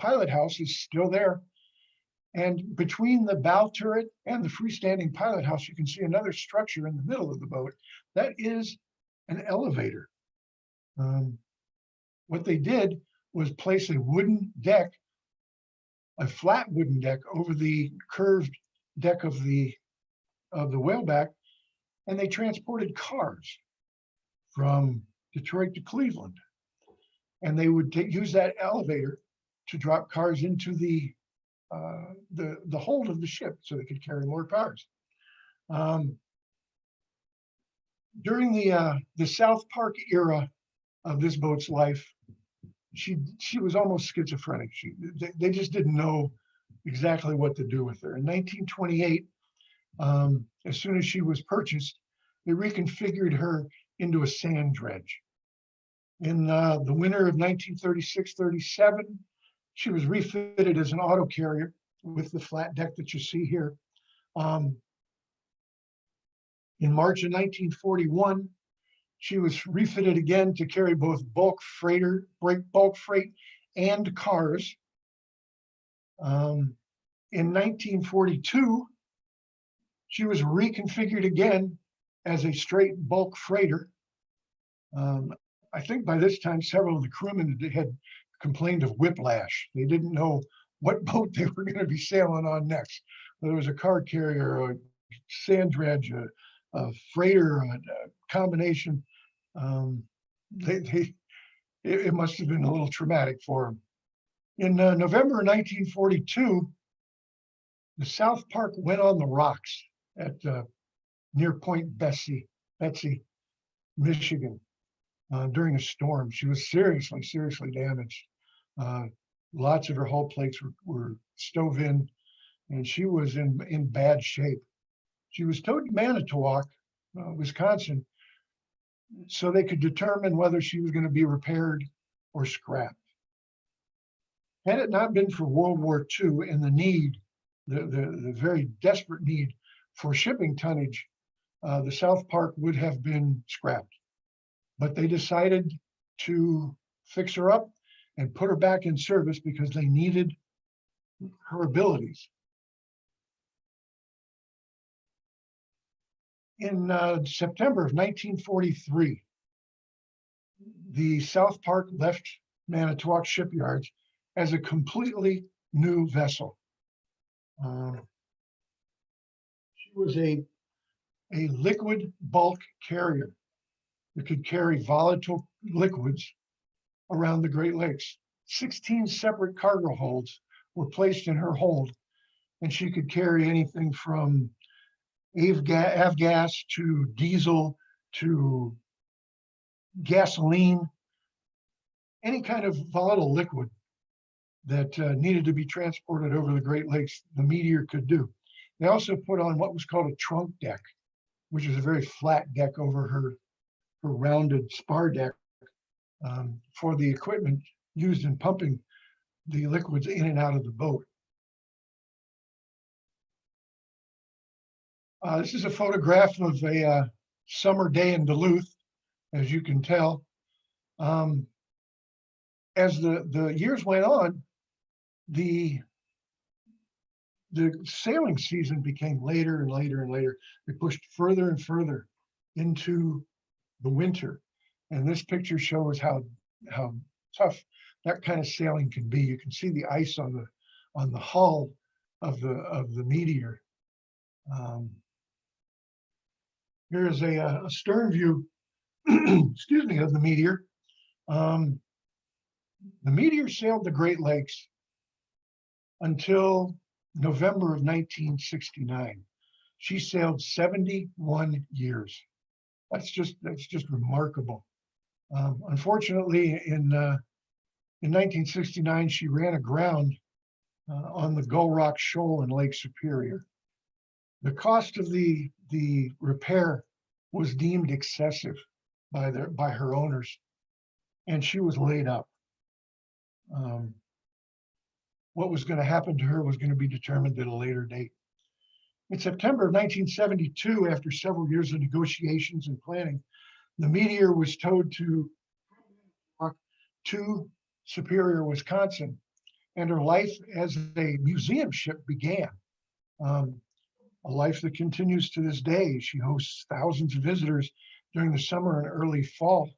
pilot house is still there. And between the bow turret and the freestanding pilot house, you can see another structure in the middle of the boat. That is an elevator. What they did was place a wooden deck, a flat wooden deck, over the curved deck of the whaleback, and they transported cars from Detroit to Cleveland. And they would use that elevator to drop cars into the hold of the ship so they could carry more cars. During the South Park era of this boat's life, she was almost schizophrenic. They just didn't know exactly what to do with her. In 1928, as soon as she was purchased, they reconfigured her into a sand dredge. In the winter of 1936-37, she was refitted as an auto carrier with the flat deck that you see here. In March of 1941, she was refitted again to carry both bulk freight and cars. In 1942, she was reconfigured again as a straight bulk freighter. I think by this time, several of the crewmen had complained of whiplash. They didn't know what boat they were going to be sailing on next. Whether it was a car carrier, a sand dredge, a freighter, a combination. It must have been a little traumatic for them. In November 1942, the South Park went on the rocks at near Point Betsy, Michigan, during a storm. She was seriously damaged. Lots of her hull plates were stove in, and she was in bad shape. She was towed to Manitowoc, Wisconsin, so they could determine whether she was going to be repaired or scrapped. Had it not been for World War II and the need, the very desperate need for shipping tonnage, the South Park would have been scrapped. But they decided to fix her up and put her back in service because they needed her abilities. In September of 1943, the South Park left Manitowoc shipyards as a completely new vessel. She was a liquid bulk carrier that could carry volatile liquids around the Great Lakes. 16 separate cargo holds were placed in her hold, and she could carry anything from avgas to diesel to gasoline, any kind of volatile liquid that needed to be transported over the Great Lakes, the Meteor could do. They also put on what was called a trunk deck, which is a very flat deck over her rounded spar deck for the equipment used in pumping the liquids in and out of the boat. This is a photograph of a summer day in Duluth, as you can tell. As the years went on, the sailing season became later and later and later. It pushed further and further into the winter. And this picture shows how tough that kind of sailing can be. You can see the ice on the hull of the Meteor. Here's a stern view, excuse me, of the Meteor. The Meteor sailed the Great Lakes until November of 1969. She sailed 71 years. That's just remarkable. Unfortunately, in 1969, she ran aground on the Gull Rock Shoal in Lake Superior. The cost of the repair was deemed excessive by her owners, and she was laid up. What was going to happen to her was going to be determined at a later date. In September of 1972, after several years of negotiations and planning, the Meteor was towed to Superior, Wisconsin, and her life as a museum ship began. A life that continues to this day. She hosts thousands of visitors during the summer and early fall.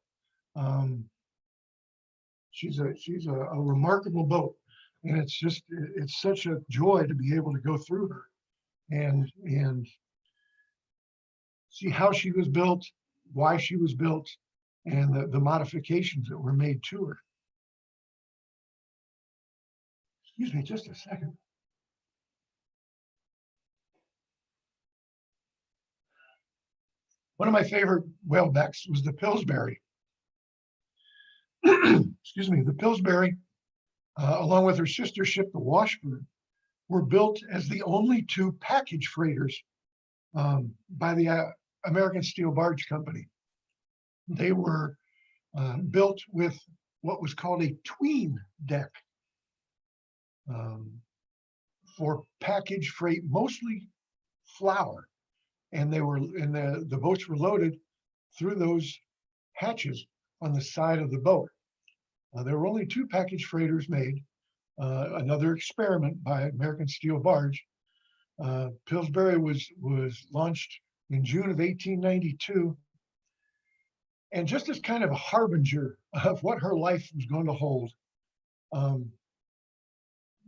She's a remarkable boat, and it's such a joy to be able to go through her and see how she was built, why she was built, and the modifications that were made to her. Excuse me just a second. One of my favorite whalebacks was the Pillsbury. Excuse me, the Pillsbury, along with her sister ship, the Washburn, were built as the only two package freighters by the American Steel Barge Company. They were built with what was called a tween deck for package freight, mostly flour. And the boats were loaded through those hatches on the side of the boat. There were only two package freighters made. Another experiment by American Steel Barge. Pillsbury was launched in June of 1892. And just as kind of a harbinger of what her life was going to hold, The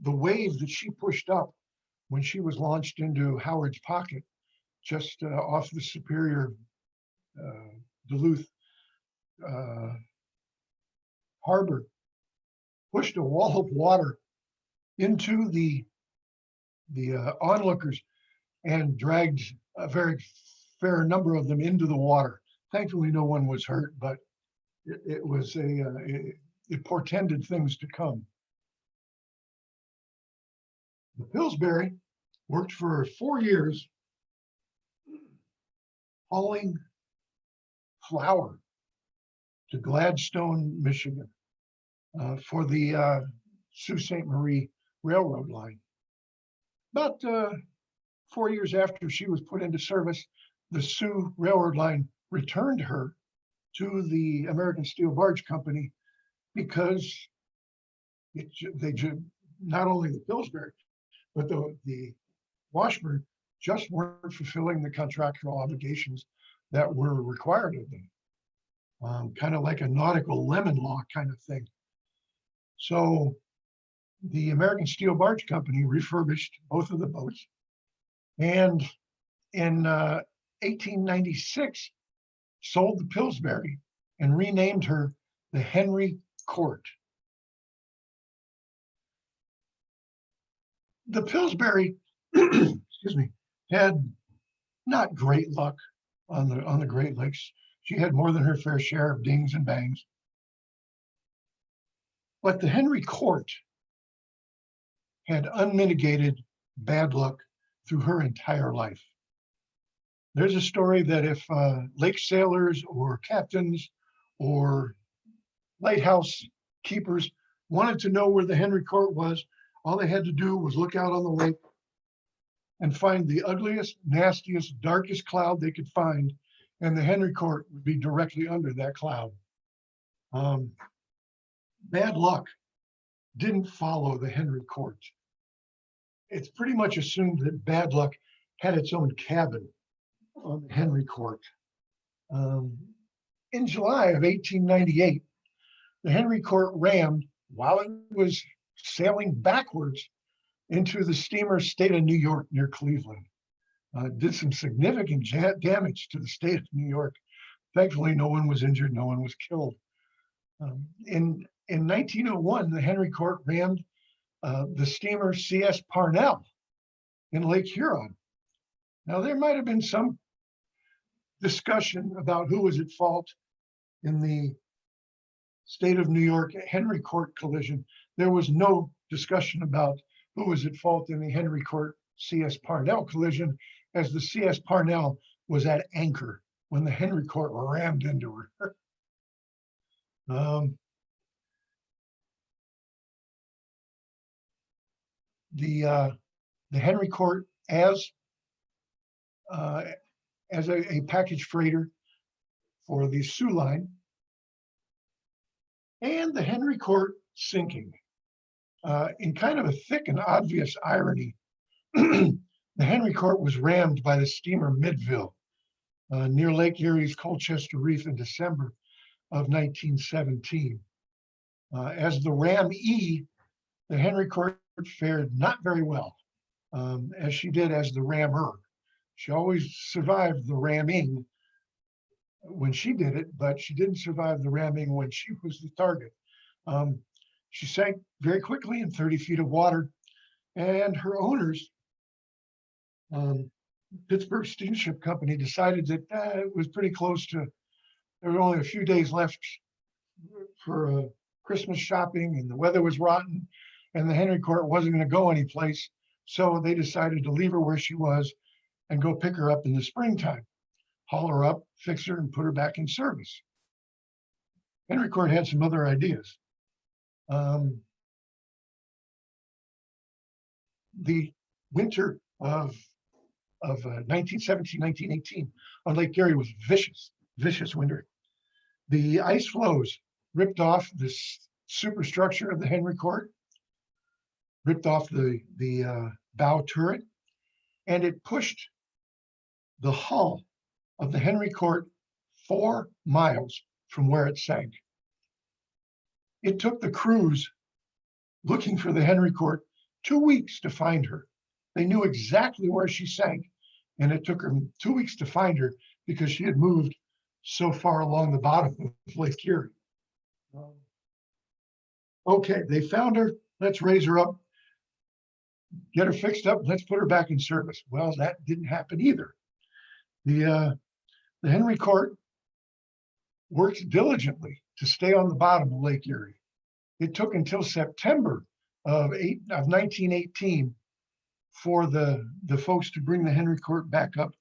wave that she pushed up when she was launched into Howard's Pocket, just off the Superior Duluth Harbor, pushed a wall of water into the onlookers and dragged a very fair number of them into the water. Thankfully, no one was hurt, but it portended things to come. The Pillsbury worked for 4 years hauling flour to Gladstone, Michigan, for the Sault Ste. Marie Railroad line. About 4 years after she was put into service, the Sault Railroad line returned her to the American Steel Barge Company because not only the Pillsbury, but the Washburn just weren't fulfilling the contractual obligations that were required of them. Kind of like a nautical lemon law kind of thing. So the American Steel Barge Company refurbished both of the boats, and in 1896 sold the Pillsbury and renamed her the Henry Court. The Pillsbury, excuse me, had not great luck on the Great Lakes. She had more than her fair share of dings and bangs. But the Henry Court had unmitigated bad luck through her entire life. There's a story that if lake sailors or captains or lighthouse keepers wanted to know where the Henry Court was, all they had to do was look out on the lake and find the ugliest, nastiest, darkest cloud they could find, and the Henry Court would be directly under that cloud. Bad luck didn't follow the Henry Court. It's pretty much assumed that bad luck had its own cabin on the Henry Court. In July of 1898, the Henry Court rammed while it was sailing backwards into the steamer State of New York near Cleveland. Did some significant damage to the state of New York. Thankfully, no one was injured, no one was killed. In 1901, the Henry Court rammed the steamer CS Parnell in Lake Huron. Now, there might have been some discussion about who was at fault in the State of New York Henry Court collision. There was no discussion about who was at fault in the Henry Court CS Parnell collision, as the CS Parnell was at anchor when the Henry Court rammed into her. The Henry Court as a package freighter for the Soo line, and the Henry Court sinking. In kind of a thick and obvious irony, the Henry Court was rammed by the steamer Midville near Lake Erie's Colchester Reef in December of 1917. As the Ram E, the Henry Court fared not very well, as she did as the Rammer. She always survived the ramming when she did it, but she didn't survive the ramming when she was the target. She sank very quickly in 30 feet of water, and her owners, Pittsburgh Steamship Company, decided that it was pretty close to, there were only a few days left for Christmas shopping, and the weather was rotten, and the Henry Court wasn't going to go anyplace. So they decided to leave her where she was and go pick her up in the springtime, haul her up, fix her, and put her back in service. Henry Court had some other ideas. The winter of 1917, 1918 on Lake Erie was vicious winter. The ice floes ripped off this superstructure of the Henry Court, ripped off the bow turret, and it pushed the hull of the Henry Court 4 miles from where it sank. It took the crews looking for the Henry Court 2 weeks to find her. They knew exactly where she sank, and it took them 2 weeks to find her because she had moved so far along the bottom of Lake Erie. Okay, they found her. Let's raise her up, get her fixed up. Let's put her back in service. Well, that didn't happen either. The Henry Court worked diligently to stay on the bottom of Lake Erie. It took until September of 1918 for the folks to bring the Henry Court back up.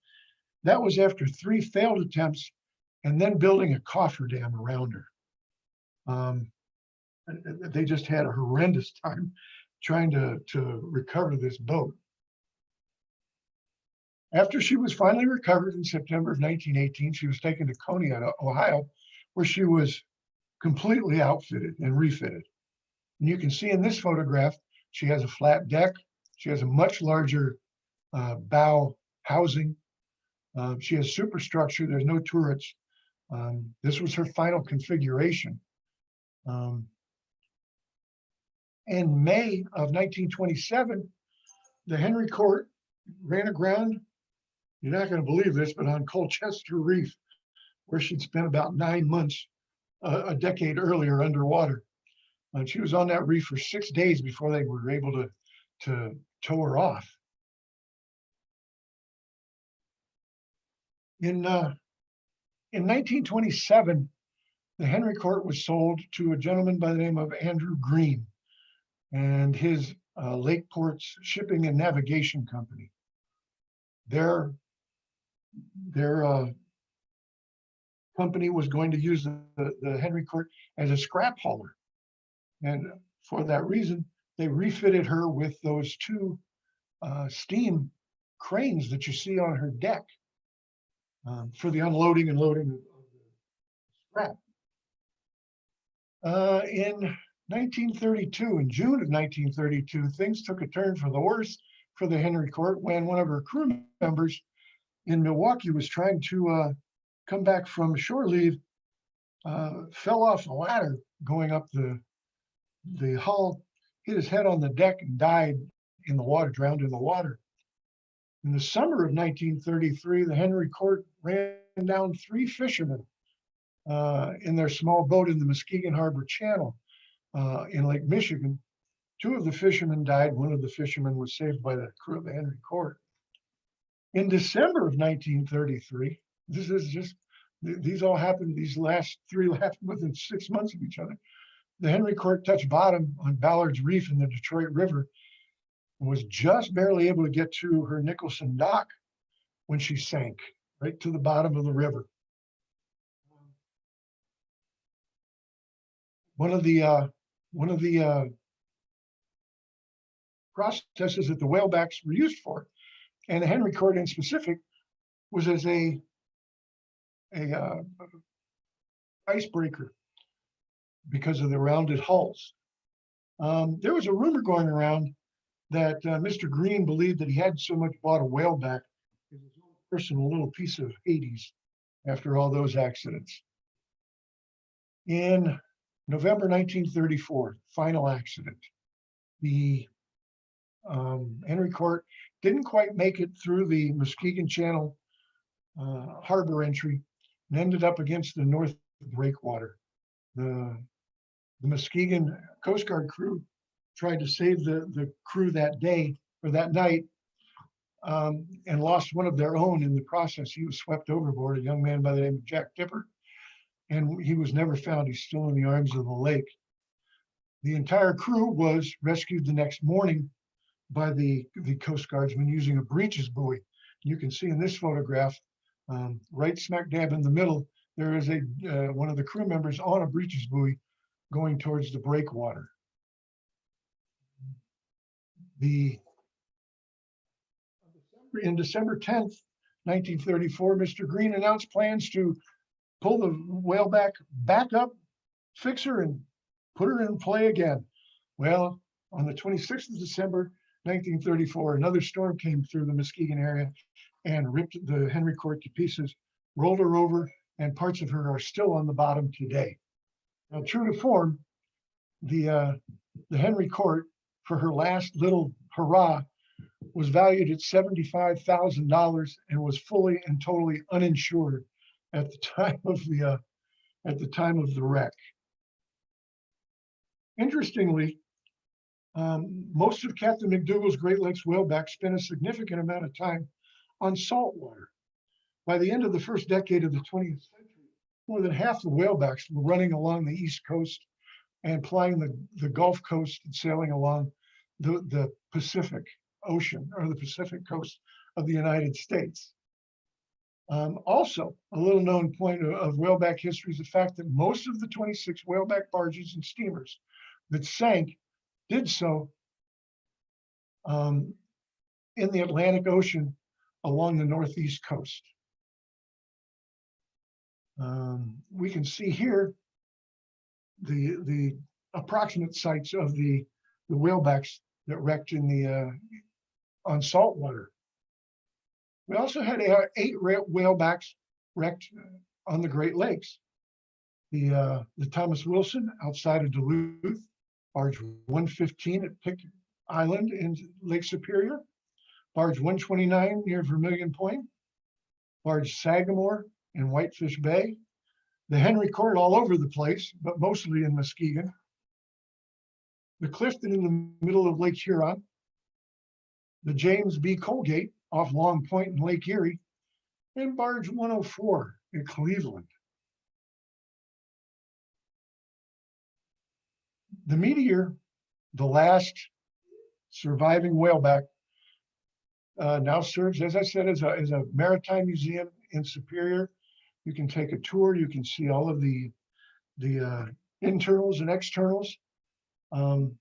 That was after 3 failed attempts and then building a cofferdam around her. They just had a horrendous time trying to recover this boat. After she was finally recovered in September of 1918, she was taken to Coney, Ohio, where she was completely outfitted and refitted. And you can see in this photograph, she has a flat deck. She has a much larger bow housing. She has superstructure. There's no turrets. This was her final configuration. In May of 1927, the Henry Court ran aground. You're not going to believe this, but on Colchester Reef, where she'd spent about 9 months a decade earlier underwater. She was on that reef for 6 days before they were able to tow her off. In 1927, the Henry Court was sold to a gentleman by the name of Andrew Green and his Lake Ports Shipping and Navigation Company. Their company was going to use the Henry Court as a scrap hauler. And for that reason, they refitted her with those 2 steam cranes that you see on her deck for the unloading and loading of the scrap. In 1932, in June of 1932, things took a turn for the worse for the Henry Court when one of her crew members in Milwaukee was trying to come back from shore leave, fell off a ladder going up the hull, hit his head on the deck and died in the water, drowned in the water. In the summer of 1933, the Henry Court ran down 3 fishermen in their small boat in the Muskegon Harbor Channel in Lake Michigan. 2 of the fishermen died. 1 of the fishermen was saved by the crew of the Henry Court. In December of 1933, this is just, these all happened, these last 3 happened within 6 months of each other. The Henry Court touched bottom on Ballard's Reef in the Detroit River and was just barely able to get to her Nicholson dock when she sank right to the bottom of the river. One of the processes that the whalebacks were used for, and the Henry Court in specific, was as a icebreaker because of the rounded hulls. There was a rumor going around that Mr. Green believed that he hadn't so much bought a whaleback as his own personal little piece of Hades after all those accidents. In November 1934, final accident. The Henry Court didn't quite make it through the Muskegon Channel harbor entry and ended up against the North Breakwater. The Muskegon Coast Guard crew tried to save the crew that day or that night and lost one of their own in the process. He was swept overboard, a young man by the name of Jack Tipper, and he was never found. He's still in the arms of the lake. The entire crew was rescued the next morning by the Coast Guardsmen using a breeches buoy. You can see in this photograph, right smack dab in the middle, there is one of the crew members on a breeches buoy going towards the breakwater. In December 10th, 1934, Mr. Green announced plans to pull the whaleback back up, fix her, and put her in play again. Well, on the 26th of December, 1934, another storm came through the Muskegon area and ripped the Henry Court to pieces, rolled her over, and parts of her are still on the bottom today. Now, true to form, the the Henry Court, for her last little hurrah, was valued at $75,000 and was fully and totally uninsured at the time of the wreck. Interestingly, most of Captain McDougall's Great Lakes whaleback spent a significant amount of time on saltwater. By the end of the first decade of the 20th century, more than half the whalebacks were running along the East Coast and plying the Gulf Coast and sailing along the Pacific Ocean or the Pacific coast of the United States. Also, a little known point of whaleback history is the fact that most of the 26 whaleback barges and steamers that sank did so in the Atlantic Ocean along the Northeast coast. We can see here the approximate sites of the whalebacks that wrecked on saltwater. We also had 8 whalebacks wrecked on the Great Lakes. The Thomas Wilson outside of Duluth, barge 115 at Pick Island in Lake Superior, barge 129 near Vermilion Point, barge Sagamore in Whitefish Bay, the Henry Court all over the place, but mostly in Muskegon, the Clifton in the middle of Lake Huron, the James B. Colgate off Long Point in Lake Erie, and barge 104 in Cleveland. The Meteor, the last surviving whaleback, now serves, as I said, as a maritime museum in Superior. You can take a tour. You can see all of the internals and externals of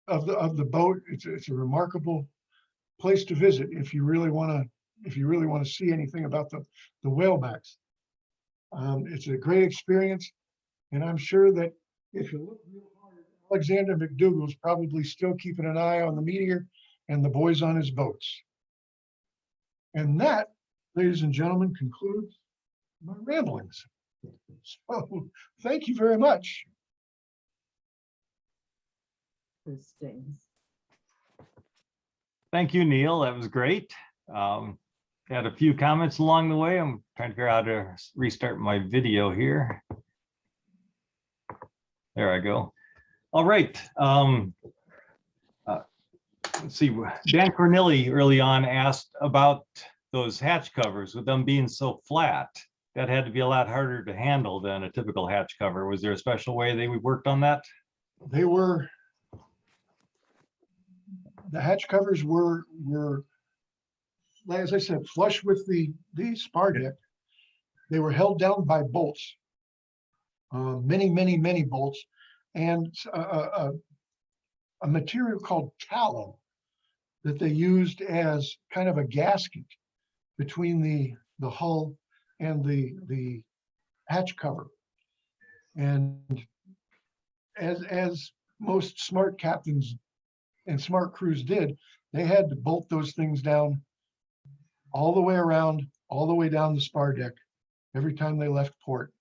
the boat. It's a remarkable place to visit if you really want to see anything about the whalebacks. It's a great experience, and I'm sure that if you look real hard, Alexander McDougall is probably still keeping an eye on the Meteor and the boys on his boats. And that, ladies and gentlemen, concludes my ramblings. So thank you very much. Thank you, Neil. That was great. Had a few comments along the way. I'm trying to figure out how to restart my video here. There I go. All right. Let's see. Dan Corneli early on asked about those hatch covers with them being so flat. That had to be a lot harder to handle than a typical hatch cover. Was there a special way they worked on that? The hatch covers were, as I said, flush with the spar deck. They were held down by bolts, many bolts, and a material called tallow that they used as kind of a gasket between the hull and the hatch cover. And as most smart captains and smart crews did, they had to bolt those things down all the way around, all the way down the spar deck every time they left port.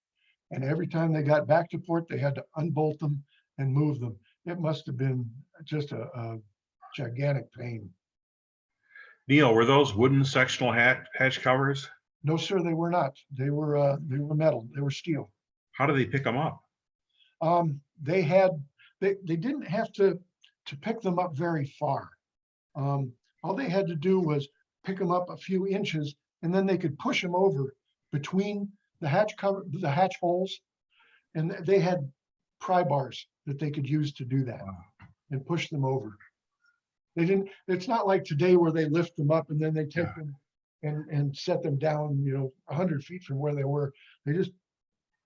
And every time they got back to port, they had to unbolt them and move them. It must have been just a gigantic pain. Neil, were those wooden sectional hatch covers? No, sir, they were not. They were metal. They were steel. How do they pick them up? They didn't have to pick them up very far. All they had to do was pick them up a few inches, and then they could push them over between the hatch holes, and they had pry bars that they could use to do that. Wow. And push them over. They didn't. It's not like today where they lift them up and then they take them and set them down, 100 feet from where they were. They just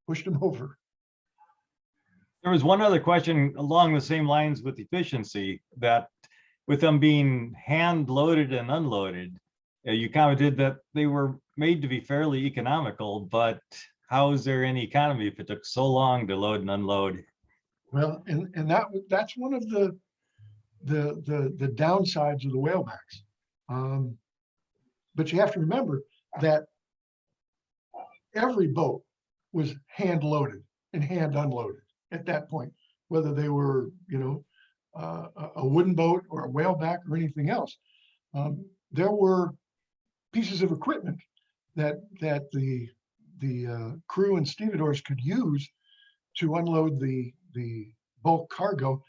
pushed them over. There was one other question along the same lines with efficiency, that with them being hand loaded and unloaded, you commented that they were made to be fairly economical, but how is there any economy if it took so long to load and unload? Well, and that's one of the downsides of the whalebacks. But you have to remember that every boat was hand loaded and hand unloaded at that point, whether they were, a wooden boat or a whaleback or anything else. There were pieces of equipment that the crew and stevedores could use to unload the bulk cargo.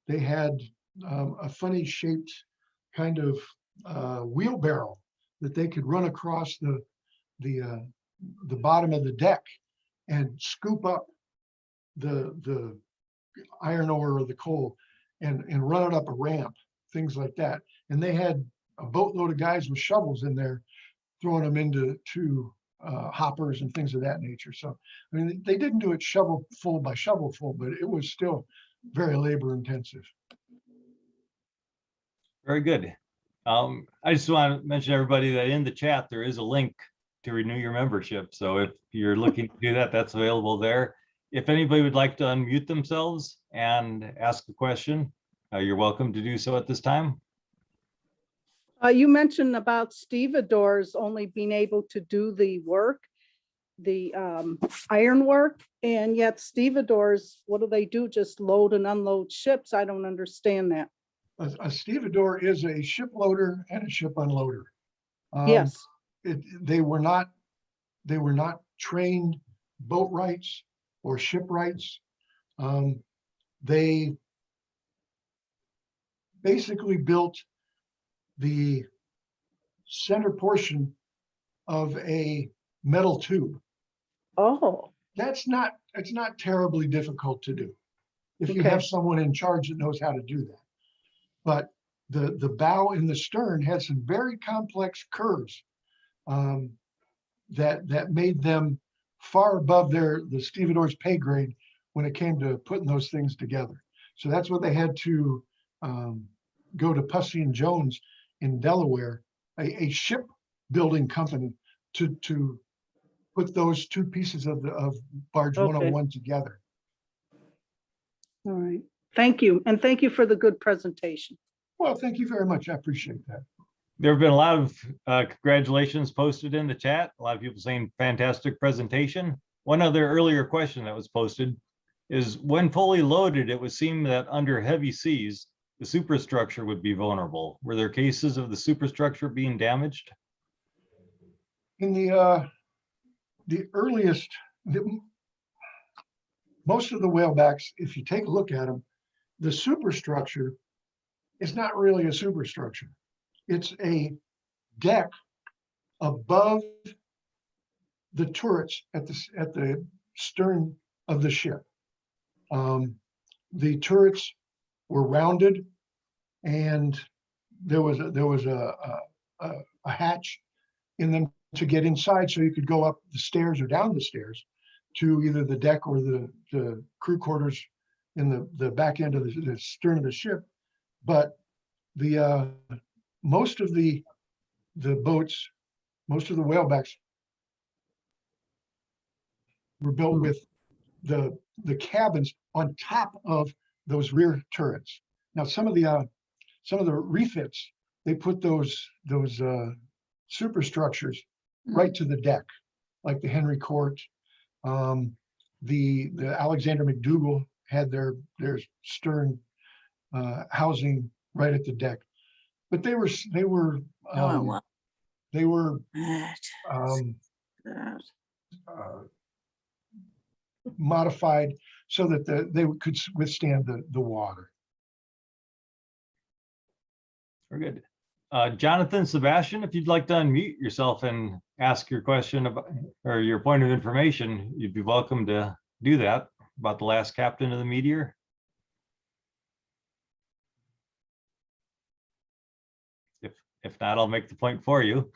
They had a funny shaped kind of wheelbarrow that they could run across the bottom of the deck and scoop up the iron ore or the coal and run it up a ramp, things like that. And they had a boatload of guys with shovels in there throwing them into hoppers and things of that nature. So, I mean, they didn't do it shovelful by shovelful, but it was still very labor intensive. Very good. I just want to mention everybody that in the chat, there is a link to renew your membership. So if you're looking to do that, that's available there. If anybody would like to unmute themselves and ask a question, you're welcome to do so at this time. You mentioned about stevedores only being able to do the work, the iron work, and yet stevedores, what do they do? Just load and unload ships? I don't understand that. A stevedore is a ship loader and a ship unloader. Yes. They were not trained boatwrights or shipwrights. They basically built the center portion of a metal tube. Oh, It's not terribly difficult to do if you Okay. have someone in charge that knows how to do that. But the bow and the stern had some very complex curves that made them far above the stevedore's pay grade when it came to putting those things together. So that's what they had to go to Pussy and Jones in Delaware, a shipbuilding company, to put those two pieces of barge Okay. 101 together. all right. Thank you. And thank you for the good presentation. Well, thank you very much. I appreciate that. There have been a lot of congratulations posted in the chat. A lot of people saying fantastic presentation. One other earlier question that was posted is, when fully loaded, it would seem that under heavy seas, the superstructure would be vulnerable. Were there cases of the superstructure being damaged? In the earliest, most of the whalebacks, if you take a look at them, the superstructure is not really a superstructure. It's a deck above the turrets at the stern of the ship. The turrets were rounded, and there was a hatch in them to get inside, so you could go up the stairs or down the stairs to either the deck or the crew quarters in the back end of the stern of the ship. But most of the boats, most of the whalebacks were built with the cabins on top of those rear turrets. Now, some of the refits, they put those superstructures right to the deck, like the Henry Court. The Alexander McDougall had their stern housing right at the deck, but they were modified so that they could withstand the water. Very good. Jonathan, Sebastian, if you'd like to unmute yourself and ask your question about, or your point of information, you'd be welcome to do that about the last captain of the Meteor. If not, I'll make the point for you.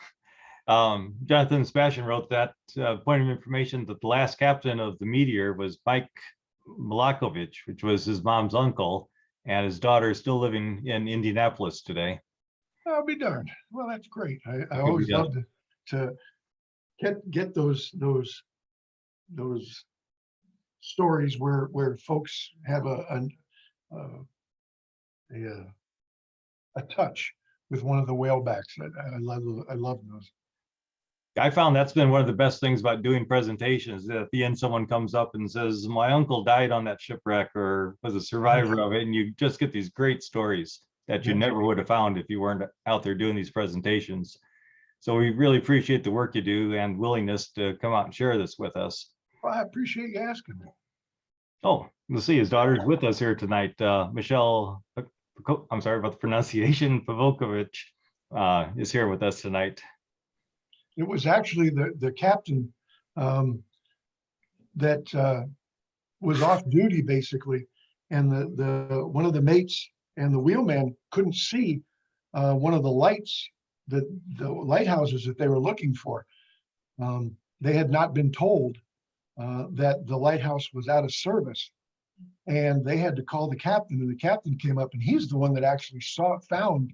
Jonathan Sebastian wrote that point of information that the last captain of the Meteor was Mike Malakovich, which was his mom's uncle, and his daughter is still living in Indianapolis today. I'll be darned. Well, that's great. I always love to get those stories where folks have a touch with one of the whalebacks. I love those. I found that's been one of the best things about doing presentations, that at the end, someone comes up and says, my uncle died on that shipwreck or was a survivor of it. And you just get these great stories that you never would have found if you weren't out there doing these presentations. So we really appreciate the work you do and willingness to come out and share this with us. Well, I appreciate you asking me. Oh, let's see, his daughter's with us here tonight. Michelle, I'm sorry about the pronunciation, Pavokovich is here with us tonight. It was actually the captain that was off duty basically, and the one of the mates and the wheelman couldn't see one of the lights, the lighthouses that they were looking for. They had not been told that the lighthouse was out of service, and they had to call the captain, and the captain came up, and he's the one that actually found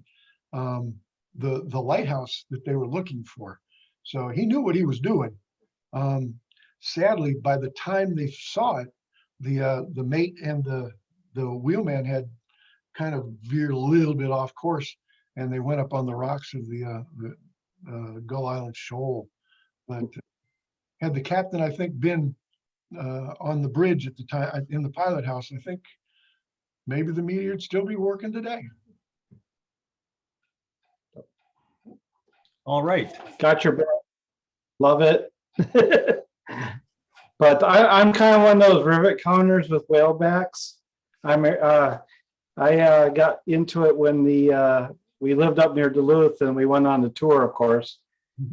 the lighthouse that they were looking for. So he knew what he was doing. Sadly, by the time they saw it, the mate and the wheelman had kind of veered a little bit off course, and they went up on the rocks of the Gull Island Shoal. But had the captain, I think, been on the bridge at the time in the pilot house, I think maybe the Meteor would still be working today. All right. Got your back. Love it. But I'm kind of one of those rivet counters with whalebacks. I got into it when we lived up near Duluth and we went on the tour, of course.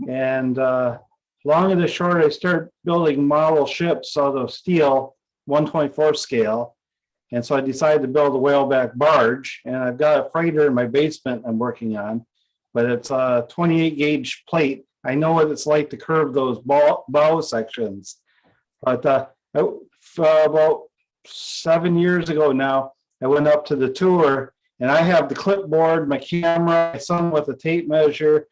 And long and the short, I started building model ships out of steel, 1/24 scale. And so I decided to build a whaleback barge, and I've got a freighter in my basement I'm working on, but it's a 28 gauge plate. I know what it's like to curve those bow sections. But about 7 years ago now, I went up to the tour, and I have the clipboard, my camera, my son with a tape measure,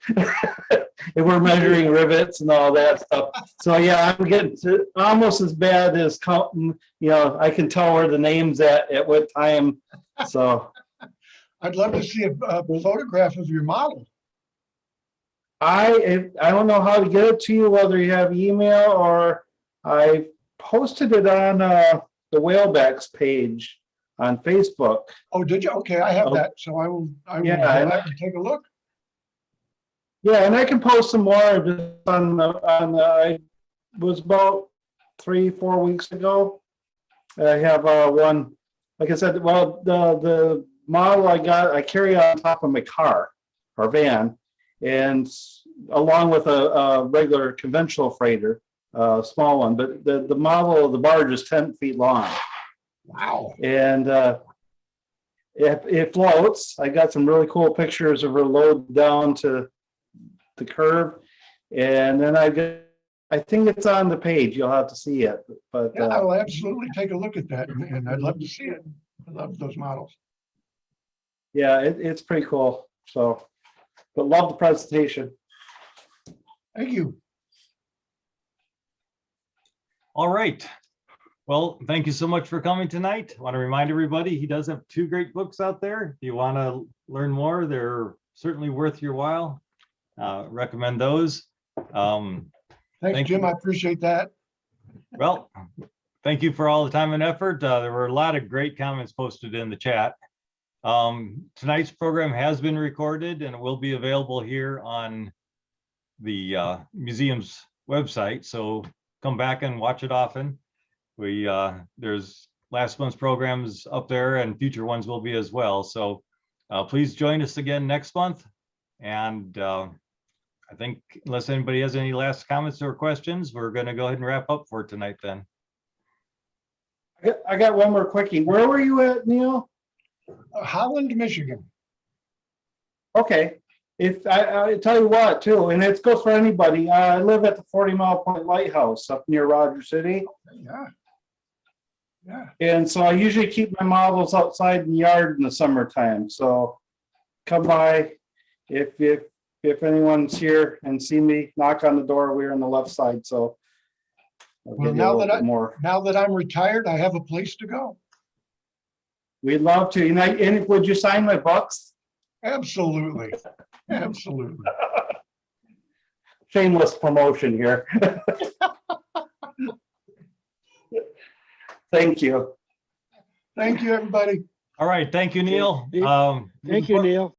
and we're measuring rivets and all that stuff. So yeah, I'm getting to almost as bad as counting. You know, I can tell where the name's at what time. So I'd love to see a photograph of your model. I don't know how to get it to you, whether you have email or I posted it on the Whalebacks page on Facebook. Oh, did you? Okay, I have that. So I will go back and take a look. Yeah, and I can post some more just it was about 3-4 weeks ago. I have one, like I said, well, the model I carry on top of my car or van, and along with a regular conventional freighter, small one, but the model of the barge is 10 feet long. Wow. And it floats. I got some really cool pictures of her load down to the curve. And then I think it's on the page. You'll have to see it. But yeah, I will absolutely take a look at that, and I'd love to see it. I love those models. Yeah, it's pretty cool. So, but love the presentation. Thank you. All right. Well, thank you so much for coming tonight. I want to remind everybody he does have 2 great books out there. If you want to learn more, they're certainly worth your while. Recommend those. Thanks, Jim. I appreciate that. Well, thank you for all the time and effort. There were a lot of great comments posted in the chat. Tonight's program has been recorded and it will be available here on the museum's website. So come back and watch it often. There's last month's programs up there and future ones will be as well. So please join us again next month. And I think unless anybody has any last comments or questions, we're going to go ahead and wrap up for tonight then. I got one more quickie. Where were you at, Neil? Holland, Michigan. Okay. If I tell you what too, and it goes for anybody. I live at the 40 Mile Point Lighthouse up near Rogers City. Yeah. Yeah. And so I usually keep my models outside in the yard in the summertime. So come by if anyone's here and see me, knock on the door. We're on the left side. So well, now that I'm retired, I have a place to go. We'd love to. And would you sign my books? Absolutely. Absolutely. shameless promotion here. Thank you. Thank you, everybody. All right, thank you, Neil. Thank you, Neil.